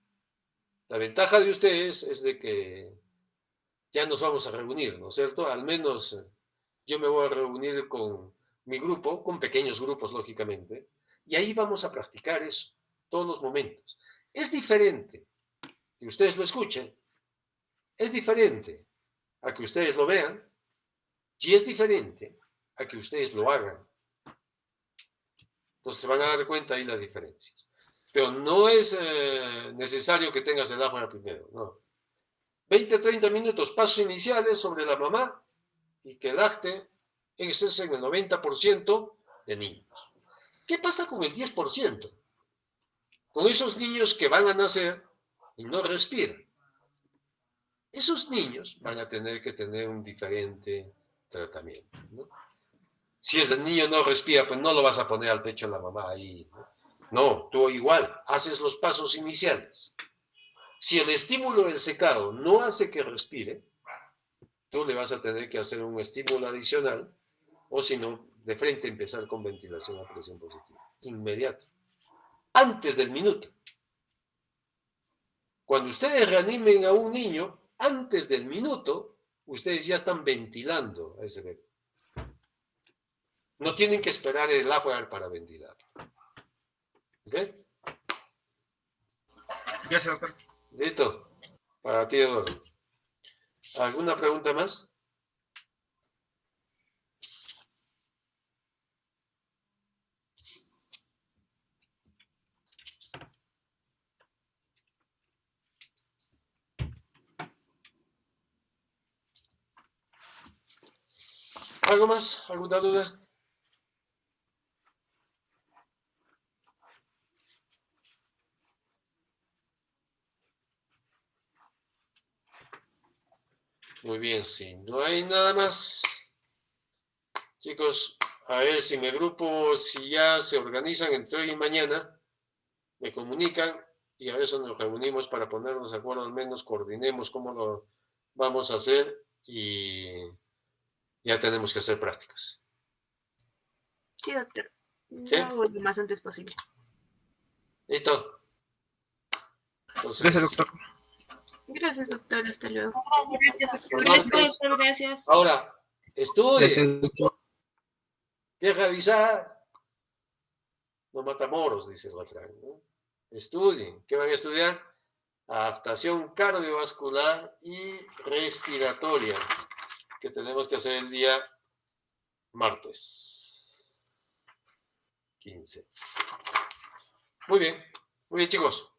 Speaker 1: La ventaja de ustedes es de que ya nos vamos a reunir, ¿no es cierto? Al menos yo me voy a reunir con mi grupo, con pequeños grupos, lógicamente, y ahí vamos a practicar eso, todos los momentos. Es diferente que ustedes lo escuchen, es diferente a que ustedes lo vean, y es diferente a que ustedes lo hagan. Entonces se van a dar cuenta ahí las diferencias. Pero no es necesario que tengas el agua primero, no. 20-30 minutos, pasos iniciales sobre la mamá y que lacte, ese es en el 90% de niños. ¿Qué pasa con el 10%? Con esos niños que van a nacer y no respiran. Esos niños van a tener que tener un diferente tratamiento, ¿no? Si el niño no respira, pues no lo vas a poner al pecho de la mamá ahí, ¿no? No, tú igual, haces los pasos iniciales. Si el estímulo del secado no hace que respire, tú le vas a tener que hacer un estímulo adicional, o si no, de frente empezar con ventilación a presión positiva. Inmediato. Antes del minuto. Cuando ustedes reanimen a un niño, antes del minuto, ustedes ya están ventilando a ese bebé. No tienen que esperar el agua para ventilar. ¿Ok?
Speaker 3: Gracias, doctor.
Speaker 1: Listo. Para ti, Eduardo. ¿Alguna pregunta más? ¿Algo más? ¿Alguna duda? Muy bien, sí. No hay nada más. Chicos, a ver si mi grupo, si ya se organizan entre hoy y mañana, me comunican y a eso nos reunimos para ponernos de acuerdo, al menos coordinemos cómo lo vamos a hacer y ya tenemos que hacer prácticas.
Speaker 2: Sí, doctor.
Speaker 1: ¿Sí?
Speaker 2: Lo hago lo más antes posible.
Speaker 1: ¿Listo? Entonces,
Speaker 3: Gracias, doctor.
Speaker 2: Gracias, doctor. Hasta luego.
Speaker 4: Gracias, doctor.
Speaker 1: Gracias. no mata moros, dice el refrán, ¿no? Estudien. ¿Qué van a estudiar? Adaptación cardiovascular y respiratoria, que tenemos que hacer el día martes 15. Muy bien, chicos.